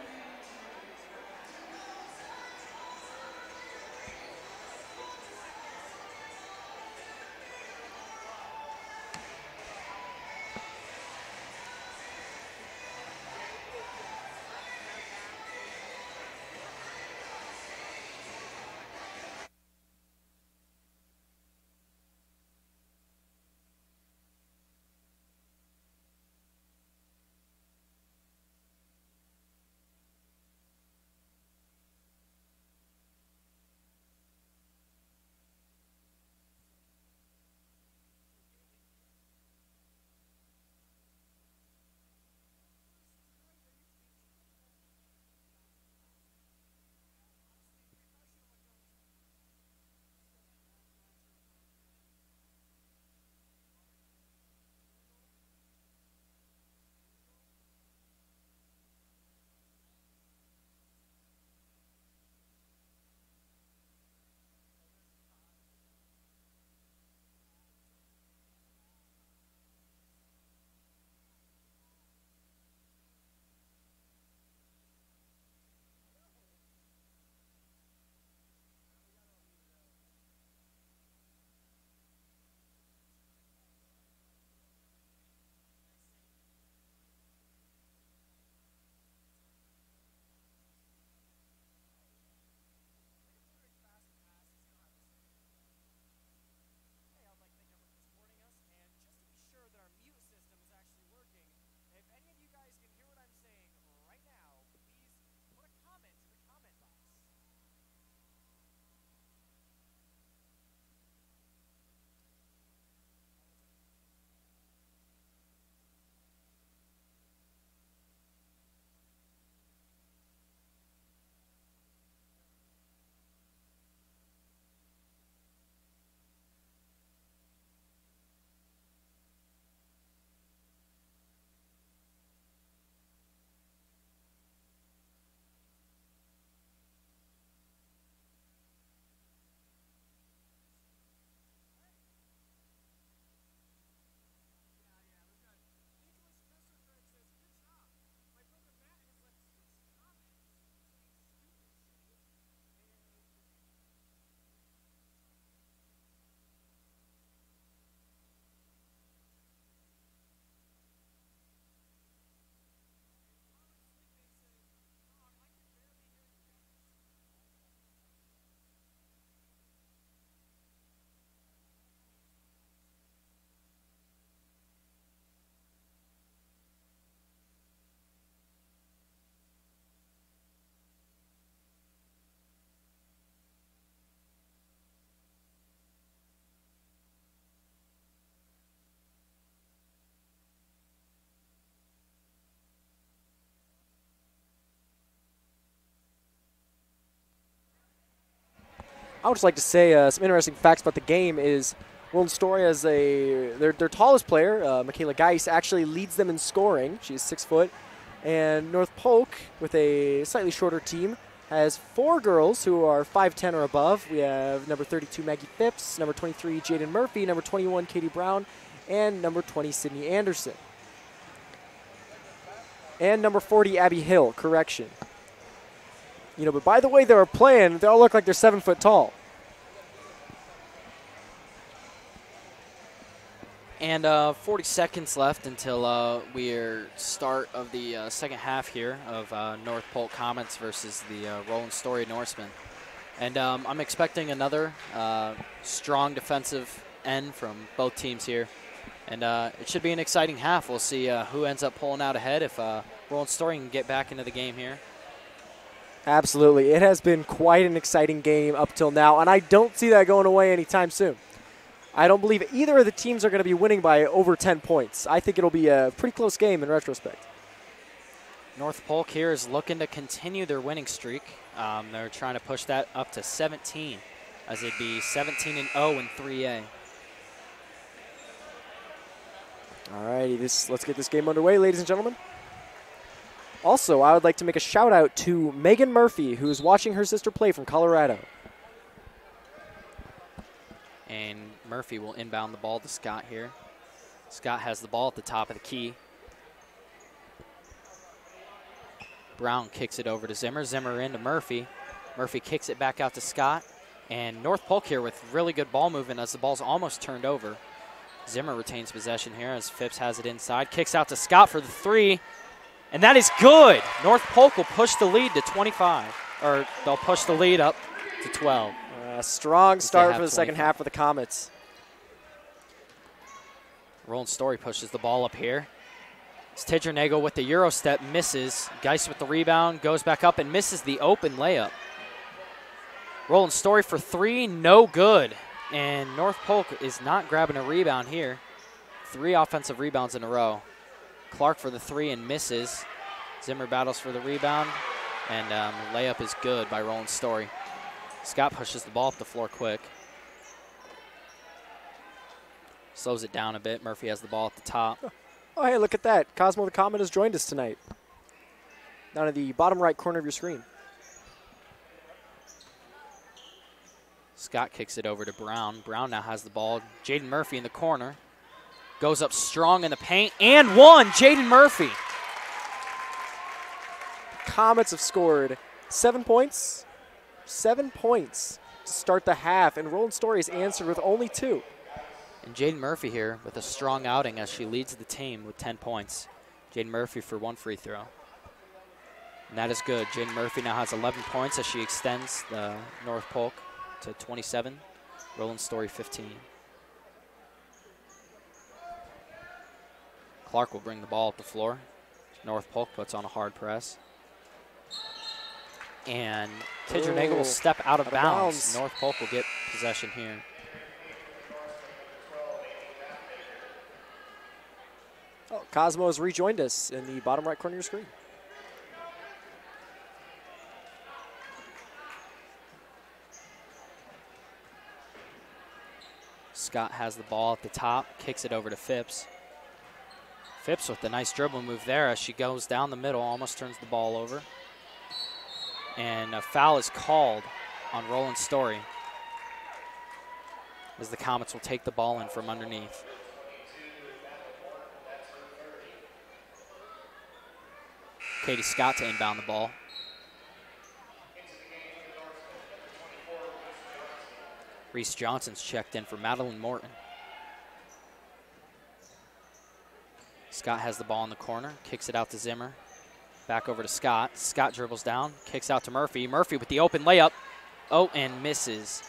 I would just like to say some interesting facts about the game is Roland-Story as their tallest player, Michaela Geis, actually leads them in scoring. She's 6 foot. And North Polk, with a slightly shorter team, has 4 girls who are 5'10" or above. We have number 32, Maggie Phipps, number 23, Jaden Murphy, number 21, Katie Brown, and number 20, Sydney Anderson. And number 40, Abby Hill, correction. But by the way they were playing, they all look like they're 7 foot tall.
And 40 seconds left until we're start of the second half here of North Polk Comets versus the Roland-Story Norsemen. And I'm expecting another strong defensive end from both teams here. And it should be an exciting half. We'll see who ends up pulling out ahead if Roland-Story can get back into the game here.
Absolutely. It has been quite an exciting game up till now, and I don't see that going away anytime soon. I don't believe either of the teams are going to be winning by over 10 points. I think it'll be a pretty close game in retrospect.
North Polk here is looking to continue their winning streak. They're trying to push that up to 17, as it'd be 17-0 in 3A.
All righty, let's get this game underway, ladies and gentlemen. Also, I would like to make a shout out to Megan Murphy, who is watching her sister play from Colorado.
And Murphy will inbound the ball to Scott here. Scott has the ball at the top of the key. Brown kicks it over to Zimmer. Zimmer into Murphy. Murphy kicks it back out to Scott. And North Polk here with really good ball movement as the ball's almost turned over. Zimmer retains possession here as Phipps has it inside. Kicks out to Scott for the 3. And that is good. North Polk will push the lead to 25. Or they'll push the lead up to 12.
A strong start for the second half for the Comets.
Roland-Story pushes the ball up here. It's Tidger-Nagel with the Euro step, misses. Geis with the rebound, goes back up and misses the open layup. Roland-Story for 3, no good. And North Polk is not grabbing a rebound here. 3 offensive rebounds in a row. Clark for the 3 and misses. Zimmer battles for the rebound, and layup is good by Roland-Story. Scott pushes the ball up the floor quick. Slows it down a bit. Murphy has the ball at the top.
Oh, hey, look at that. Cosmo the Comet has joined us tonight. Down in the bottom right corner of your screen.
Scott kicks it over to Brown. Brown now has the ball. Jaden Murphy in the corner. Goes up strong in the paint. And one, Jaden Murphy.
Comets have scored 7 points. 7 points to start the half, and Roland-Story has answered with only 2.
And Jaden Murphy here with a strong outing as she leads the team with 10 points. Jaden Murphy for 1 free throw. And that is good. Jaden Murphy now has 11 points as she extends the North Polk to 27. Roland-Story 15. Clark will bring the ball up the floor. North Polk puts on a hard press. And Tidger-Nagel will step out of bounds. North Polk will get possession here.
Oh, Cosmo has rejoined us in the bottom right corner of your screen.
Scott has the ball at the top, kicks it over to Phipps. Phipps with a nice dribble move there as she goes down the middle, almost turns the ball over. And a foul is called on Roland-Story as the Comets will take the ball in from underneath. Katie Scott to inbound the ball. Reese Johnson's checked in for Madeline Morton. Scott has the ball in the corner, kicks it out to Zimmer. Back over to Scott. Scott dribbles down, kicks out to Murphy. Murphy with the open layup. Oh, and misses.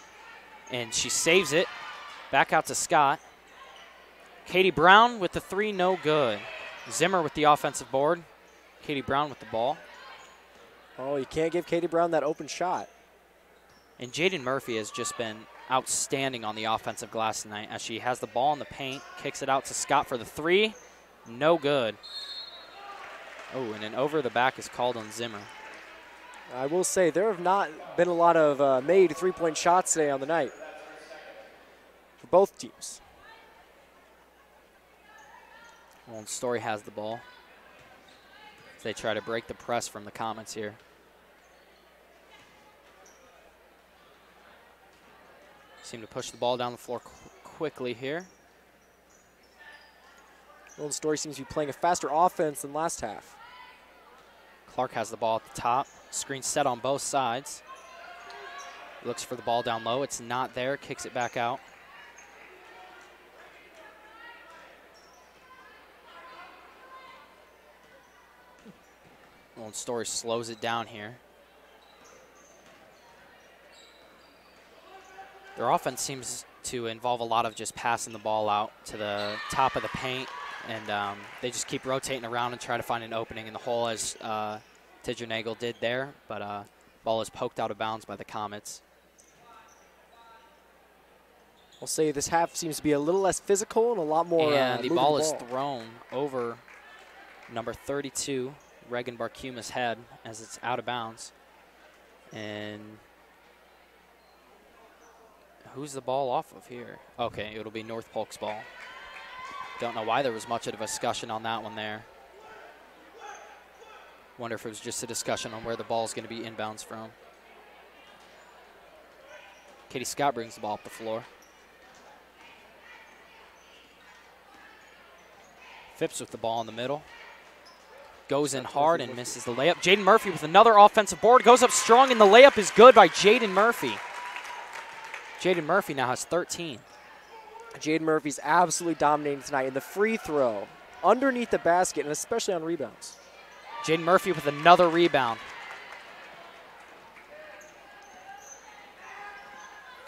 And she saves it. Back out to Scott. Katie Brown with the 3, no good. Zimmer with the offensive board. Katie Brown with the ball.
Oh, you can't give Katie Brown that open shot.
And Jaden Murphy has just been outstanding on the offensive glass tonight as she has the ball in the paint, kicks it out to Scott for the 3, no good. Oh, and an over the back is called on Zimmer.
I will say there have not been a lot of made three-point shots today on the night for both teams.
Roland-Story has the ball. They try to break the press from the Comets here. Seem to push the ball down the floor quickly here.
Roland-Story seems to be playing a faster offense than last half.
Clark has the ball at the top. Screen set on both sides. Looks for the ball down low. It's not there. Kicks it back out. Roland-Story slows it down here. Their offense seems to involve a lot of just passing the ball out to the top of the paint, and they just keep rotating around and try to find an opening in the hole, as Tidger-Nagel did there, but ball is poked out of bounds by the Comets.
I'll say this half seems to be a little less physical and a lot more
and the ball is thrown over number 32, Reagan Barcuma's head, as it's out of bounds. And who's the ball off of here? Okay, it'll be North Polk's ball. Don't know why there was much of a discussion on that one there. Wonder if it was just a discussion on where the ball is going to be inbounds from. Katie Scott brings the ball up the floor. Phipps with the ball in the middle. Goes in hard and misses the layup. Jaden Murphy with another offensive board. Goes up strong, and the layup is good by Jaden Murphy. Jaden Murphy now has 13.
Jaden Murphy's absolutely dominating tonight in the free throw, underneath the basket, and especially on rebounds.
Jaden Murphy with another rebound.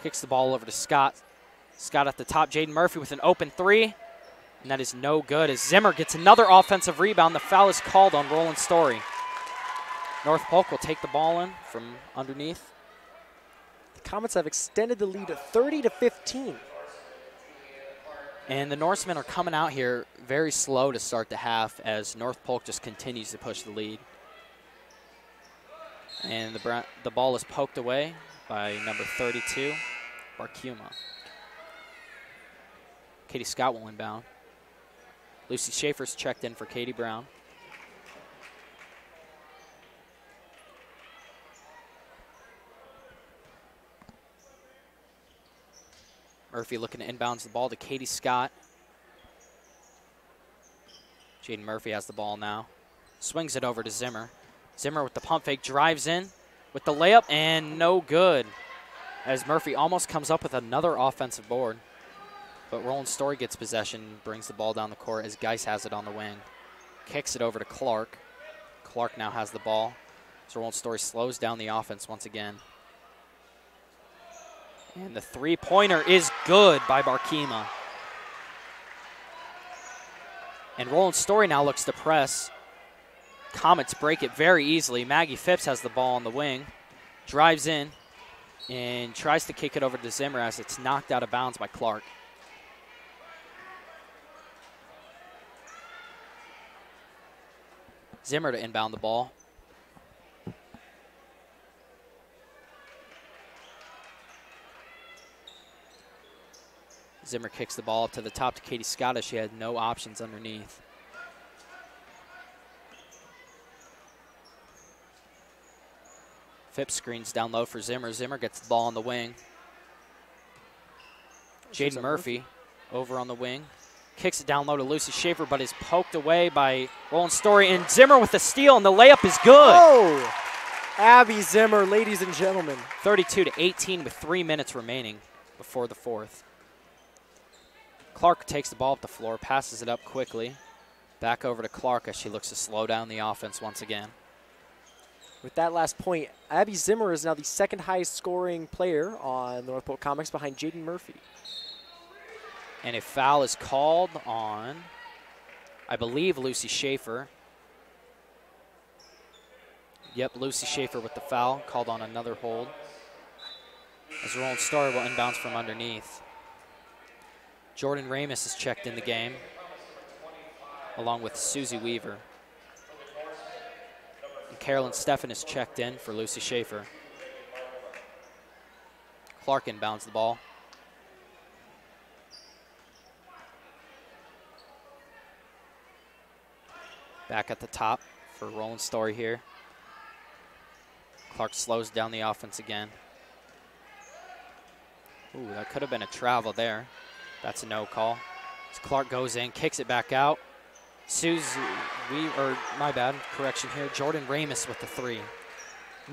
Kicks the ball over to Scott. Scott at the top. Jaden Murphy with an open three. And that is no good as Zimmer gets another offensive rebound. The foul is called on Roland-Story. North Polk will take the ball in from underneath.
The Comets have extended the lead at 30-15.
And the Norsemen are coming out here very slow to start the half as North Polk just continues to push the lead. And the ball is poked away by number 32, Barcuma. Katie Scott will inbound. Lucy Schaefer's checked in for Katie Brown. Murphy looking to inbounds the ball to Katie Scott. Jaden Murphy has the ball now. Swings it over to Zimmer. Zimmer with the pump fake, drives in with the layup, and no good. As Murphy almost comes up with another offensive board. But Roland-Story gets possession, brings the ball down the court as Geis has it on the wing. Kicks it over to Clark. Clark now has the ball. So Roland-Story slows down the offense once again. And the three-pointer is good by Barkema. And Roland-Story now looks to press. Comets break it very easily. Maggie Phipps has the ball on the wing. Drives in and tries to kick it over to Zimmer as it's knocked out of bounds by Clark. Zimmer to inbound the ball. Zimmer kicks the ball up to the top to Katie Scott as she had no options underneath. Phipps screens down low for Zimmer. Zimmer gets the ball on the wing. Jaden Murphy over on the wing. Kicks it down low to Lucy Schaefer, but is poked away by Roland-Story. And Zimmer with the steal, and the layup is good.
Oh, Abby Zimmer, ladies and gentlemen.
32-18 with 3 minutes remaining before the fourth. Clark takes the ball up the floor, passes it up quickly. Back over to Clark as she looks to slow down the offense once again.
With that last point, Abby Zimmer is now the second highest scoring player on North Polk Comics behind Jaden Murphy.
And a foul is called on, I believe, Lucy Schaefer. Yep, Lucy Schaefer with the foul, called on another hold. As Roland-Story will inbounds from underneath. Jordan Ramus is checked in the game, along with Susie Weaver. And Carolyn Steffen is checked in for Lucy Schaefer. Clark inbounds the ball. Back at the top for Roland-Story here. Clark slows down the offense again. Ooh, that could have been a travel there. That's a no call. As Clark goes in, kicks it back out. My bad, correction here. Jordan Ramus with the 3.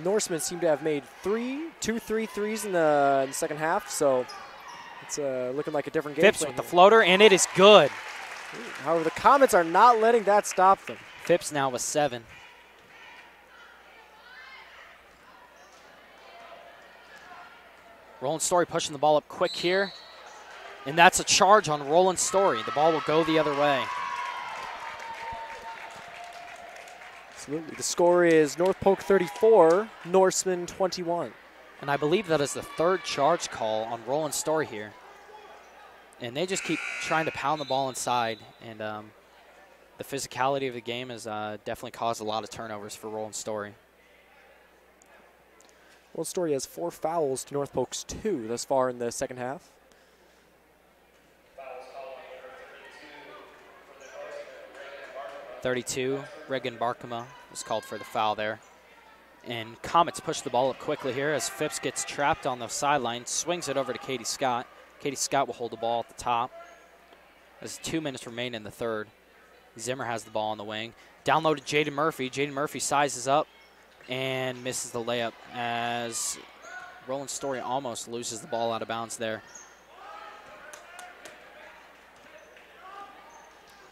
Norsemen seem to have made 2-3 threes in the second half, so it's looking like a different game.
Phipps with the floater, and it is good.
However, the Comets are not letting that stop them.
Phipps now with 7. Roland-Story pushing the ball up quick here. And that's a charge on Roland-Story. The ball will go the other way.
Absolutely. The score is North Polk 34, Norsemen 21.
And I believe that is the 3rd charge call on Roland-Story here. And they just keep trying to pound the ball inside. And the physicality of the game has definitely caused a lot of turnovers for Roland-Story.
Roland-Story has 4 fouls to North Polk's 2 thus far in the second half.
32, Reagan Barkema was called for the foul there. And Comets push the ball up quickly here as Phipps gets trapped on the sideline, swings it over to Katie Scott. Katie Scott will hold the ball at the top. There's 2 minutes remain in the 3rd. Zimmer has the ball on the wing. Down low to Jaden Murphy. Jaden Murphy sizes up and misses the layup as Roland-Story almost loses the ball out of bounds there.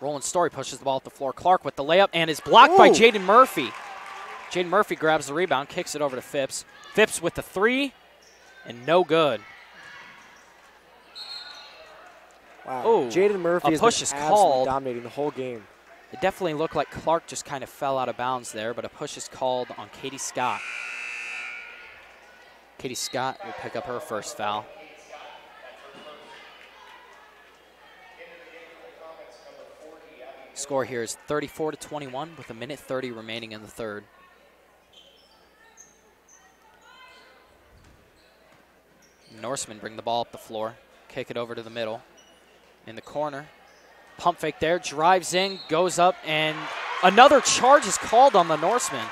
Roland-Story pushes the ball at the floor. Clark with the layup and is blocked by Jaden Murphy. Jaden Murphy grabs the rebound, kicks it over to Phipps. Phipps with the 3 and no good.
Wow,
Ooh,
Jaden Murphy
a push
is
is called.
dominating the whole game.
It definitely looked like Clark just kind of fell out of bounds there, but a push is called on Katie Scott. Katie Scott will pick up her first foul. Score here is 34-21 with 1:30 remaining in the 3rd. Norsemen bring the ball up the floor, kick it over to the middle. In the corner, pump fake there, drives in, goes up, and another charge is called on the Norsemen.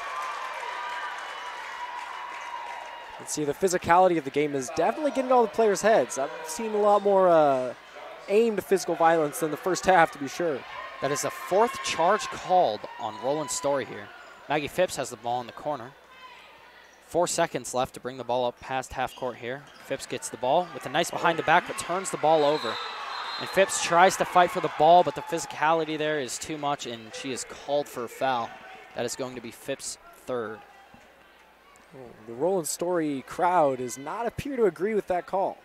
Let's see, the physicality of the game is definitely getting all the players' heads. I've seen a lot more aimed physical violence than the first half, to be sure.
That is the 4th charge called on Roland-Story here. Maggie Phipps has the ball in the corner. 4 seconds left to bring the ball up past half court here. Phipps gets the ball with a nice behind the back, but turns the ball over. And Phipps tries to fight for the ball, but the physicality there is too much, and she is called for a foul. That is going to be Phipps' 3rd.
The Roland-Story crowd does not appear to agree with that call.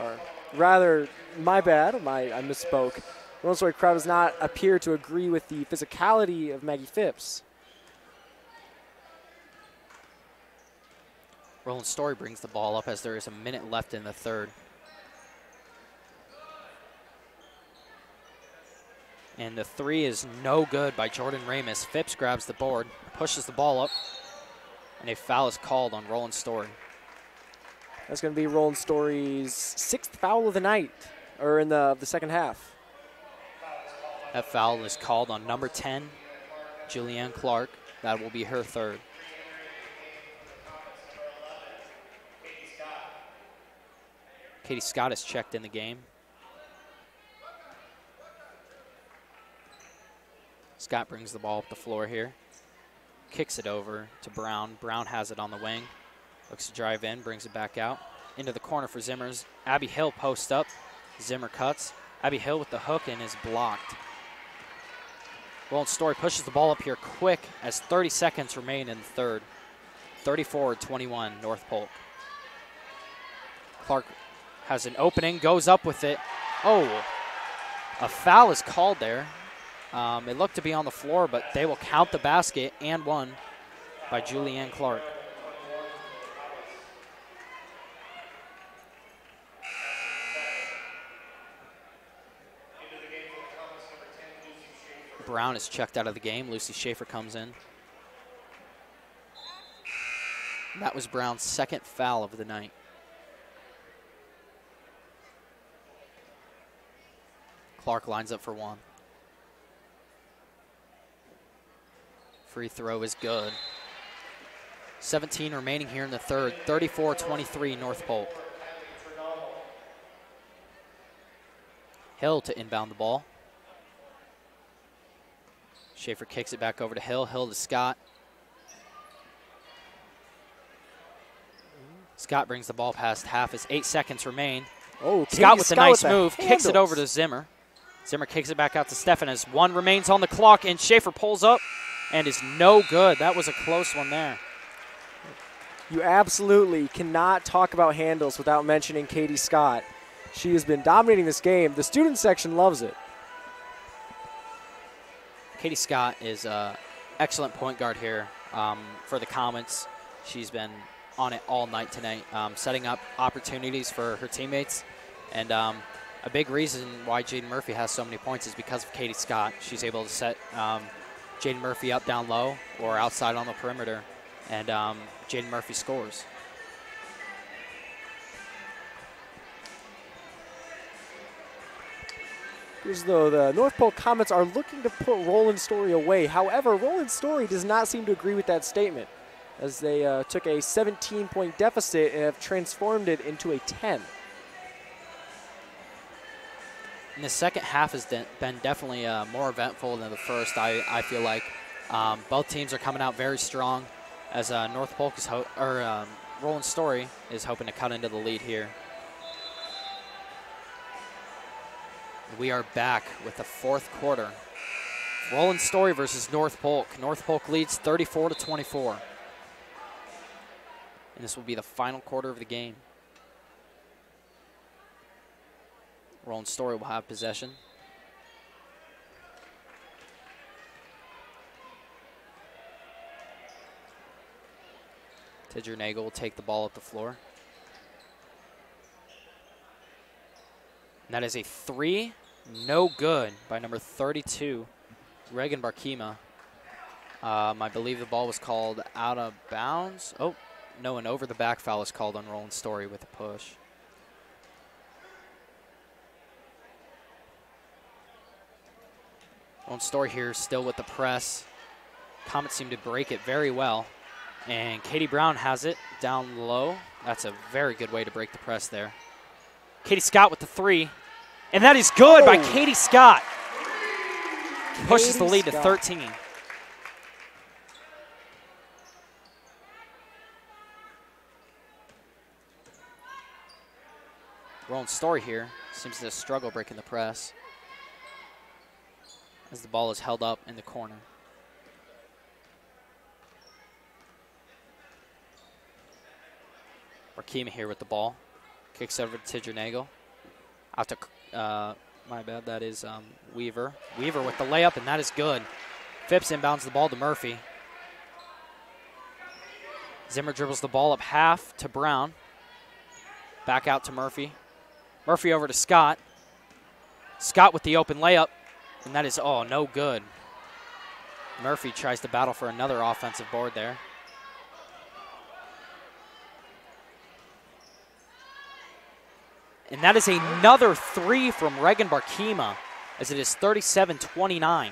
Or rather, my bad, I misspoke. The Roland-Story crowd does not appear to agree with the physicality of Maggie Phipps.
Roland-Story brings the ball up as there is a minute left in the 3rd. And the 3 is no good by Jordan Ramus. Phipps grabs the board, pushes the ball up, and a foul is called on Roland-Story.
That's going to be Roland-Story's 6th foul of the night, or in the second half.
That foul is called on number 10, Julianne Clark. That will be her 3rd. Katie Scott is checked in the game. Scott brings the ball up the floor here. Kicks it over to Brown. Brown has it on the wing. Looks to drive in, brings it back out. Into the corner for Zimmers. Abby Hill posts up. Zimmer cuts. Abby Hill with the hook and is blocked. Roland-Story pushes the ball up here quick as 30 seconds remain in the 3rd. 34-21, North Polk. Clark has an opening, goes up with it. Oh, a foul is called there. It looked to be on the floor, but they will count the basket and one by Julianne Clark. Brown is checked out of the game. Lucy Schaefer comes in. That was Brown's second foul of the night. Clark lines up for one. Free throw is good. 17 remaining here in the third. 34-23 North Polk. Hill to inbound the ball. Schaefer kicks it back over to Hill. Hill to Scott. Scott brings the ball past half as 8 seconds remain.
Oh,
Scott with a nice move. Kicks it over to Zimmer. Zimmer kicks it back out to Stefan as 1 remains on the clock, and Schaefer pulls up and is no good. That was a close one there.
You absolutely cannot talk about handles without mentioning Katie Scott. She has been dominating this game. The student section loves it.
Katie Scott is an excellent point guard here for the Comets. She's been on it all night tonight, setting up opportunities for her teammates. And a big reason why Jaden Murphy has so many points is because of Katie Scott. She's able to set Jaden Murphy up down low or outside on the perimeter, and Jaden Murphy scores.
As though the North Polk Comets are looking to put Roland-Story away. However, Roland-Story does not seem to agree with that statement, as they took a 17-point deficit and have transformed it into a 10.
And the second half has been definitely more eventful than the first. I feel like both teams are coming out very strong, as North Polk is Roland-Story is hoping to cut into the lead here. We are back with the fourth quarter. Roland-Story versus North Polk. North Polk leads 34-24. And this will be the final quarter of the game. Roland-Story will have possession. Tidger-Nagel will take the ball up the floor. And that is a 3, no good, by number 32, Reagan Barkema. I believe the ball was called out of bounds. Oh, no, an over the back foul is called on Roland-Story with a push. Roland-Story here still with the press. Comets seem to break it very well. And Katie Brown has it down low. That's a very good way to break the press there. Katie Scott with the 3. And that is good by Katie Scott. Pushes the lead to 13. Roland-Story here seems to struggle breaking the press, as the ball is held up in the corner. Barkema here with the ball. Kicks over to Tidger-Nagel. Out to, my bad, that is Weaver. Weaver with the layup, and that is good. Phipps inbounds the ball to Murphy. Zimmer dribbles the ball up half to Brown. Back out to Murphy. Murphy over to Scott. Scott with the open layup, and that is, no good. Murphy tries to battle for another offensive board there. And that is another 3 from Reagan Barkema, as it is 37-29.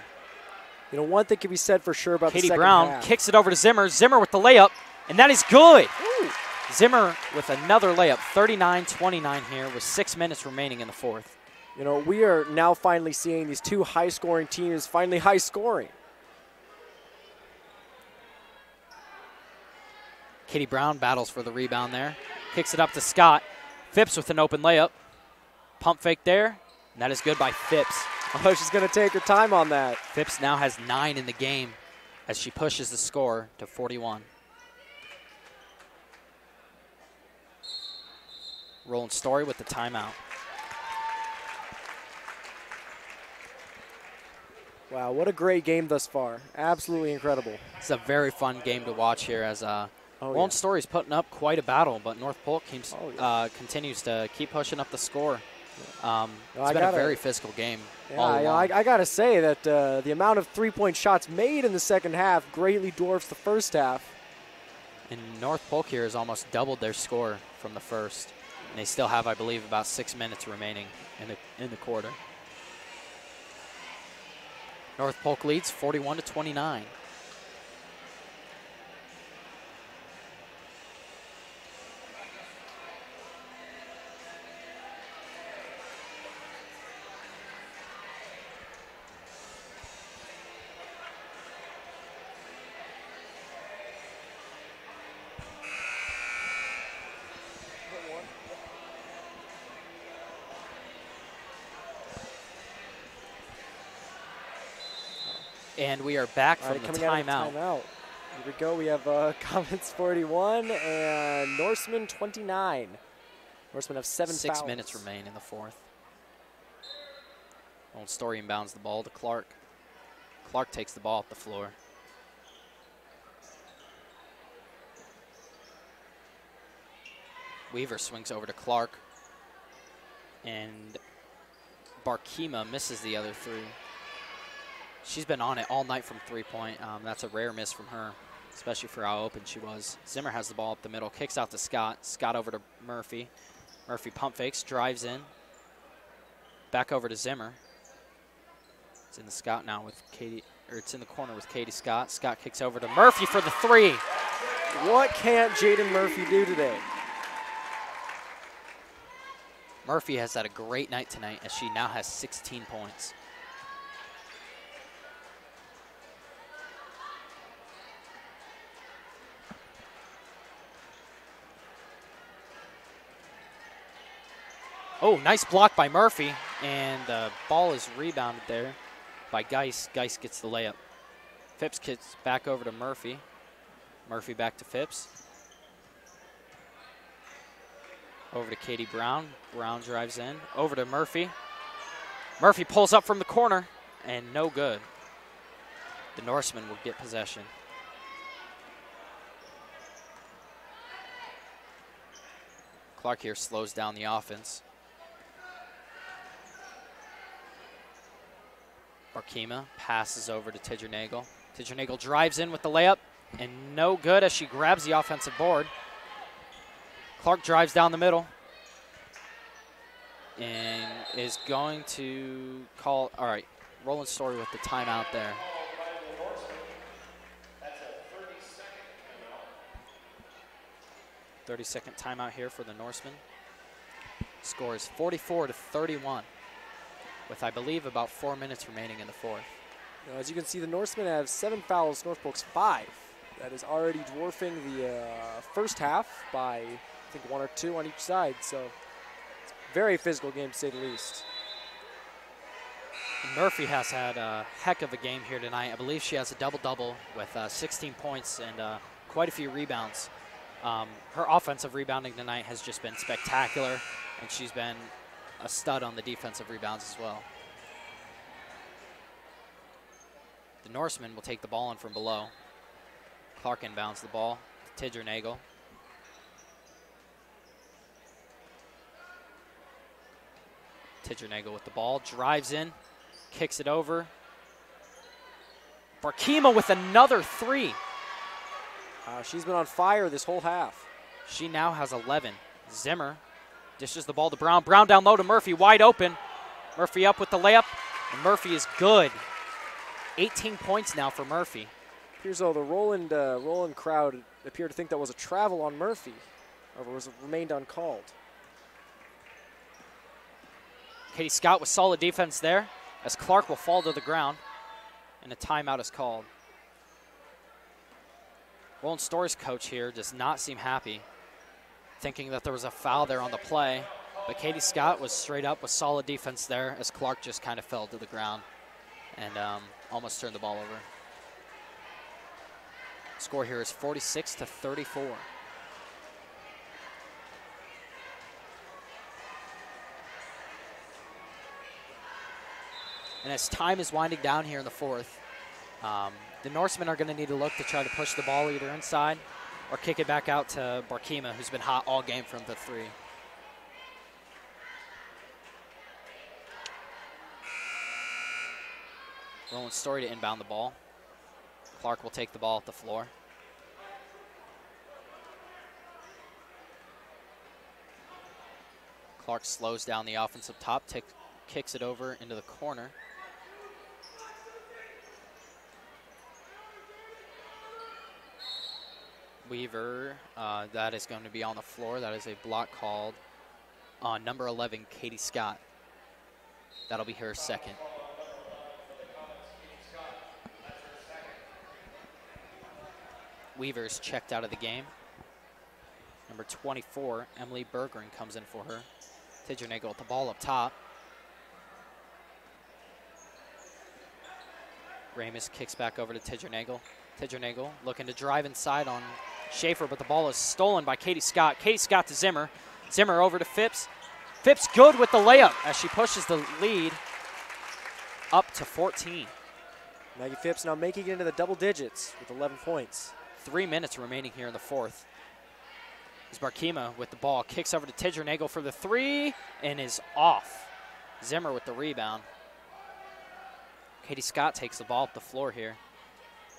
You know, one thing can be said for sure about
Katie
the second
Brown
half.
Kicks it over to Zimmer. Zimmer with the layup, and that is good.
Ooh.
Zimmer with another layup, 39-29 here with 6 minutes remaining in the fourth.
You know, we are now finally seeing these two high-scoring teams finally high-scoring.
Katie Brown battles for the rebound there. Kicks it up to Scott. Phipps with an open layup. Pump fake there, and that is good by Phipps.
Oh, she's going to take her time on that.
Phipps now has 9 in the game as she pushes the score to 41. Roland-Story with the timeout.
Wow, what a great game thus far. Absolutely incredible.
It's a very fun game to watch here, as Roland-Story is putting up quite a battle, but North Polk continues to keep pushing up the score. It's been a very physical game all along.
I got to say that the amount of three-point shots made in the second half greatly dwarfs the first half.
And North Polk here has almost doubled their score from the first. And they still have, I believe, about 6 minutes remaining in the quarter. North Polk leads 41-29. And we are back from the timeout.
Here we go. We have Comets 41 and Norseman 29. Norseman have 7 fouls.
6 minutes remain in the fourth. Roland-Story inbounds the ball to Clark. Clark takes the ball off the floor. Weaver swings over to Clark. And Barkema misses the other three. She's been on it all night from three-point. That's a rare miss from her, especially for how open she was. Zimmer has the ball up the middle, kicks out to Scott. Scott over to Murphy. Murphy pump fakes, drives in. Back over to Zimmer. It's in the Scott now with Katie, or it's in the corner with Katie Scott. Scott kicks over to Murphy for the three.
What can't Jaden Murphy do today?
Murphy has had a great night tonight as she now has 16 points. Oh, nice block by Murphy, and the ball is rebounded there by Geis. Geis gets the layup. Phipps kicks back over to Murphy. Murphy back to Phipps. Over to Katie Brown. Brown drives in. Over to Murphy. Murphy pulls up from the corner, and no good. The Norsemen will get possession. Clark here slows down the offense. Barkema passes over to Tidger-Nagel. Tidger-Nagel drives in with the layup, and no good as she grabs the offensive board. Clark drives down the middle and is going to call, all right, Roland-Story with the timeout there.
That's a
30-second timeout here for the Norsemen. Score is 44-31. With, I believe, about 4 minutes remaining in the fourth.
Now, as you can see, the Norsemen have 7 fouls, North Polk's 5. That is already dwarfing the first half by, I think, 1 or 2 on each side. So it's a very physical game, to say the least.
Murphy has had a heck of a game here tonight. I believe she has a double-double with 16 points and quite a few rebounds. Her offensive rebounding tonight has just been spectacular, and she's been a stud on the defensive rebounds as well. The Norsemen will take the ball in from below. Clark inbounds the ball to Tidger-Nagel. Tidger-Nagel with the ball, drives in, kicks it over. Barkema with another three.
She's been on fire this whole half.
She now has 11. Zimmer dishes the ball to Brown. Brown down low to Murphy, wide open. Murphy up with the layup, and Murphy is good. 18 points now for Murphy.
Appears though the Roland crowd appeared to think that was a travel on Murphy, or remained uncalled.
Katie Scott with solid defense there, as Clark will fall to the ground, and a timeout is called. Roland-Story's coach here does not seem happy, thinking that there was a foul there on the play, but Katie Scott was straight up with solid defense there as Clark just kind of fell to the ground and almost turned the ball over. Score here is 46-34. And as time is winding down here in the fourth, the Norsemen are going to need to look to try to push the ball either inside or kick it back out to Barkema, who's been hot all game from the three. Roland-Story to inbound the ball. Clark will take the ball at the floor. Clark slows down the offense up top, kicks it over into the corner. Weaver, that is going to be on the floor. That is a block called on number 11, Katie Scott. That'll be her second. Weaver's checked out of the game. Number 24, Emily Berggren, comes in for her. Tidjernagel with the ball up top. Ramis kicks back over to Tidjernagel. Tidjernagel looking to drive inside on Schaefer, but the ball is stolen by Katie Scott. Katie Scott to Zimmer. Zimmer over to Phipps. Phipps good with the layup as she pushes the lead up to 14.
Maggie Phipps now making it into the double digits with 11 points.
3 minutes remaining here in the fourth. As Barkema with the ball, kicks over to Tidjernagel for the three and is off. Zimmer with the rebound. Katie Scott takes the ball up the floor here.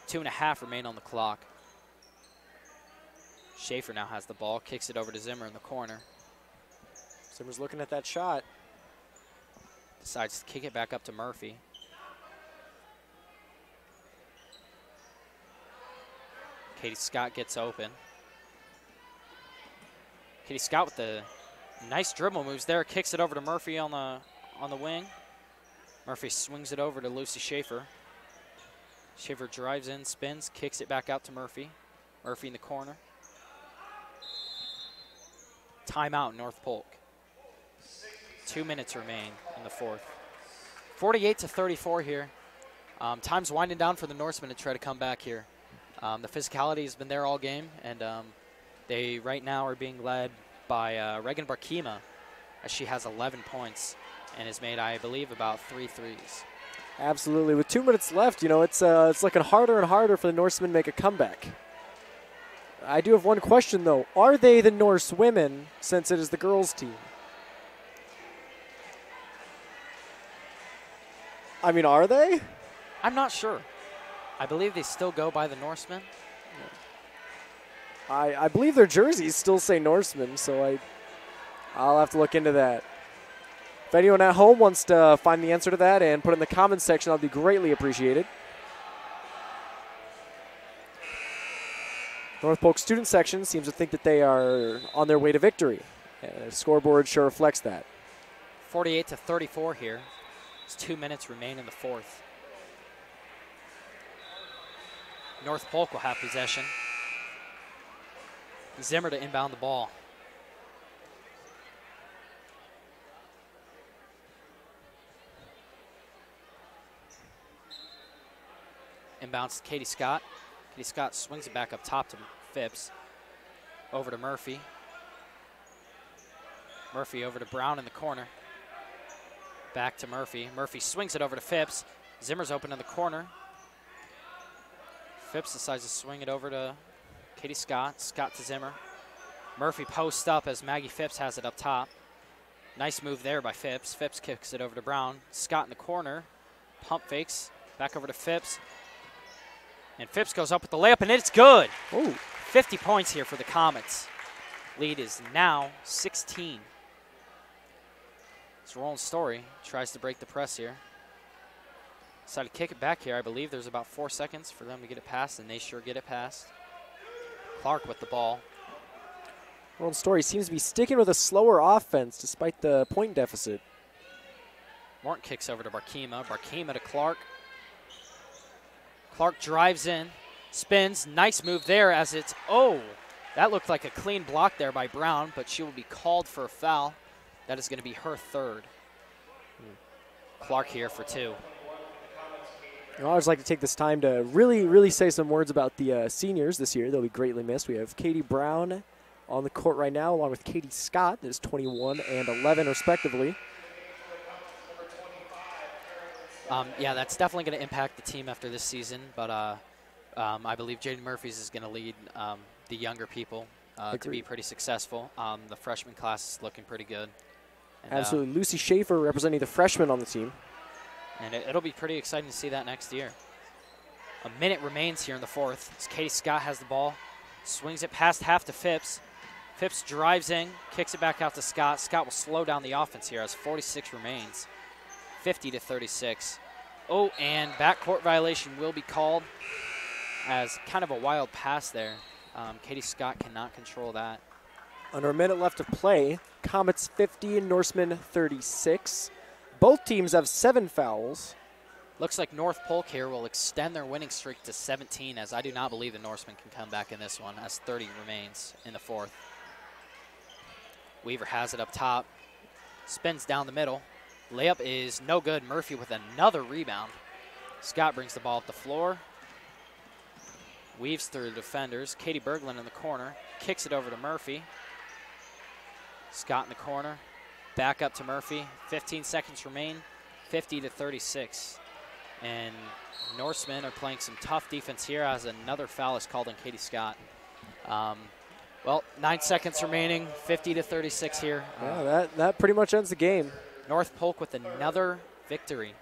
2.5 remain on the clock. Schaefer now has the ball, kicks it over to Zimmer in the corner.
Zimmer's looking at that shot.
Decides to kick it back up to Murphy. Katie Scott gets open. Katie Scott with the nice dribble moves there, kicks it over to Murphy on the wing. Murphy swings it over to Lucy Schaefer. Schaefer drives in, spins, kicks it back out to Murphy. Murphy in the corner. Timeout, North Polk. 2 minutes remain in the fourth. 48-34 here. Time's winding down for the Norsemen to try to come back here. The physicality has been there all game, and they right now are being led by Reagan Barkema, as she has 11 points and has made, I believe, about 3 threes.
Absolutely. With 2 minutes left, you know, it's looking harder and harder for the Norsemen to make a comeback. I do have one question, though. Are they the Norse women, since it is the girls' team? I mean, are they?
I'm not sure. I believe they still go by the Norsemen.
I believe their jerseys still say Norsemen, so I'll have to look into that. If anyone at home wants to find the answer to that and put it in the comments section, that would be greatly appreciated. North Polk student section seems to think that they are on their way to victory. The scoreboard sure reflects that.
48-34 here. As 2 minutes remain in the fourth. North Polk will have possession. Zimmer to inbound the ball. Inbounds to Katie Scott. Katie Scott swings it back up top to Phipps. Over to Murphy. Murphy over to Brown in the corner. Back to Murphy. Murphy swings it over to Phipps. Zimmer's open in the corner. Phipps decides to swing it over to Katie Scott. Scott to Zimmer. Murphy posts up as Maggie Phipps has it up top. Nice move there by Phipps. Phipps kicks it over to Brown. Scott in the corner. Pump fakes. Back over to Phipps. And Phipps goes up with the layup, and it's good.
Ooh.
50 points here for the Comets. Lead is now 16. It's Roland-Story. Tries to break the press here. Decided to kick it back here. I believe there's about 4 seconds for them to get it past, and they sure get it past. Clark with the ball.
Roland-Story seems to be sticking with a slower offense despite the point deficit.
Morton kicks over to Barkema. Barkema to Clark. Clark drives in, spins. Nice move there as it's, that looked like a clean block there by Brown, but she will be called for a foul. That is going to be her third. Clark here for 2.
I always like to take this time to really say some words about the seniors this year. They'll be greatly missed. We have Katie Brown on the court right now, along with Katie Scott, that is 21 and 11 respectively.
Yeah, that's definitely going to impact the team after this season, but I believe Jaden Murphy's is going to lead the younger people to be pretty successful. The freshman class is looking pretty good. And,
absolutely. Lucy Schaefer representing the freshmen on the team.
And it'll be pretty exciting to see that next year. A minute remains here in the fourth. As Katie Scott has the ball, swings it past half to Phipps.
Phipps drives in, kicks it back out to Scott. Scott will slow down the offense here as 46 remains. 50-36. Oh, and backcourt violation will be called as kind of a wild pass there. Katie Scott cannot control that.
Under a minute left to play. Comets 50 and Norsemen 36. Both teams have 7 fouls.
Looks like North Polk here will extend their winning streak to 17, as I do not believe the Norsemen can come back in this one, as 30 remains in the fourth. Weaver has it up top. Spins down the middle. Layup is no good. Murphy with another rebound. Scott brings the ball up the floor. Weaves through the defenders. Katie Berglund in the corner. Kicks it over to Murphy. Scott in the corner. Back up to Murphy. 15 seconds remain. 50-36. And Norsemen are playing some tough defense here as another foul is called on Katie Scott. Well, 9 seconds remaining. 50-36 here.
Yeah, that pretty much ends the game.
North Polk with another victory.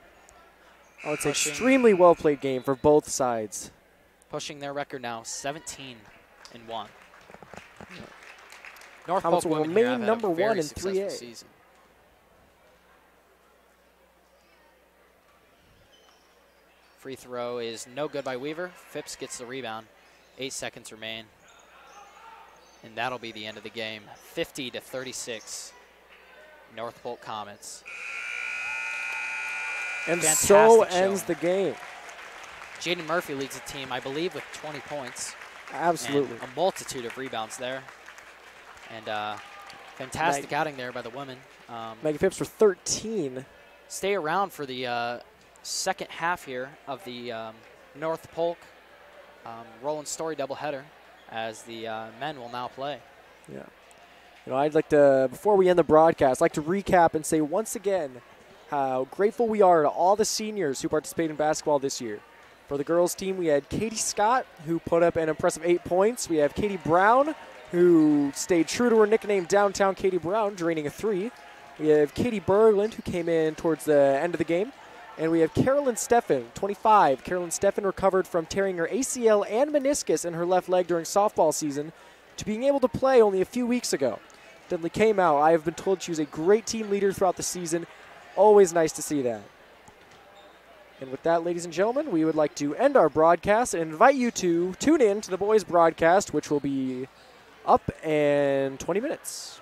Oh, it's an extremely well-played game for both sides.
Pushing their record now 17-1. North
Comets
Polk
will
women here
remain
have
number
had a very
1 in
successful
3A.
season. Free throw is no good by Weaver. Phipps gets the rebound. 8 seconds remain. And that'll be the end of the game. 50-36. North Polk Comets.
And
Fantastic
so ends
showing.
the game.
Jaden Murphy leads the team, I believe, with 20 points.
Absolutely.
And a multitude of rebounds there. And fantastic outing there by the women.
Megan Phipps for 13.
Stay around for the second half here of the North Polk Roland-Story doubleheader as the men will now play.
Yeah. I'd like to, before we end the broadcast, I'd like to recap and say once again how grateful we are to all the seniors who participated in basketball this year. For the girls team, we had Katie Scott, who put up an impressive 8 points. We have Katie Brown, who stayed true to her nickname, Downtown Katie Brown, draining a 3. We have Katie Berglund, who came in towards the end of the game. And we have Carolyn Steffen, 25. Carolyn Steffen recovered from tearing her ACL and meniscus in her left leg during softball season to being able to play only a few weeks ago. Dudley came out. I have been told she was a great team leader throughout the season. Always nice to see that. And with that, ladies and gentlemen, we would like to end our broadcast and invite you to tune in to the boys' broadcast, which will be up in 20 minutes.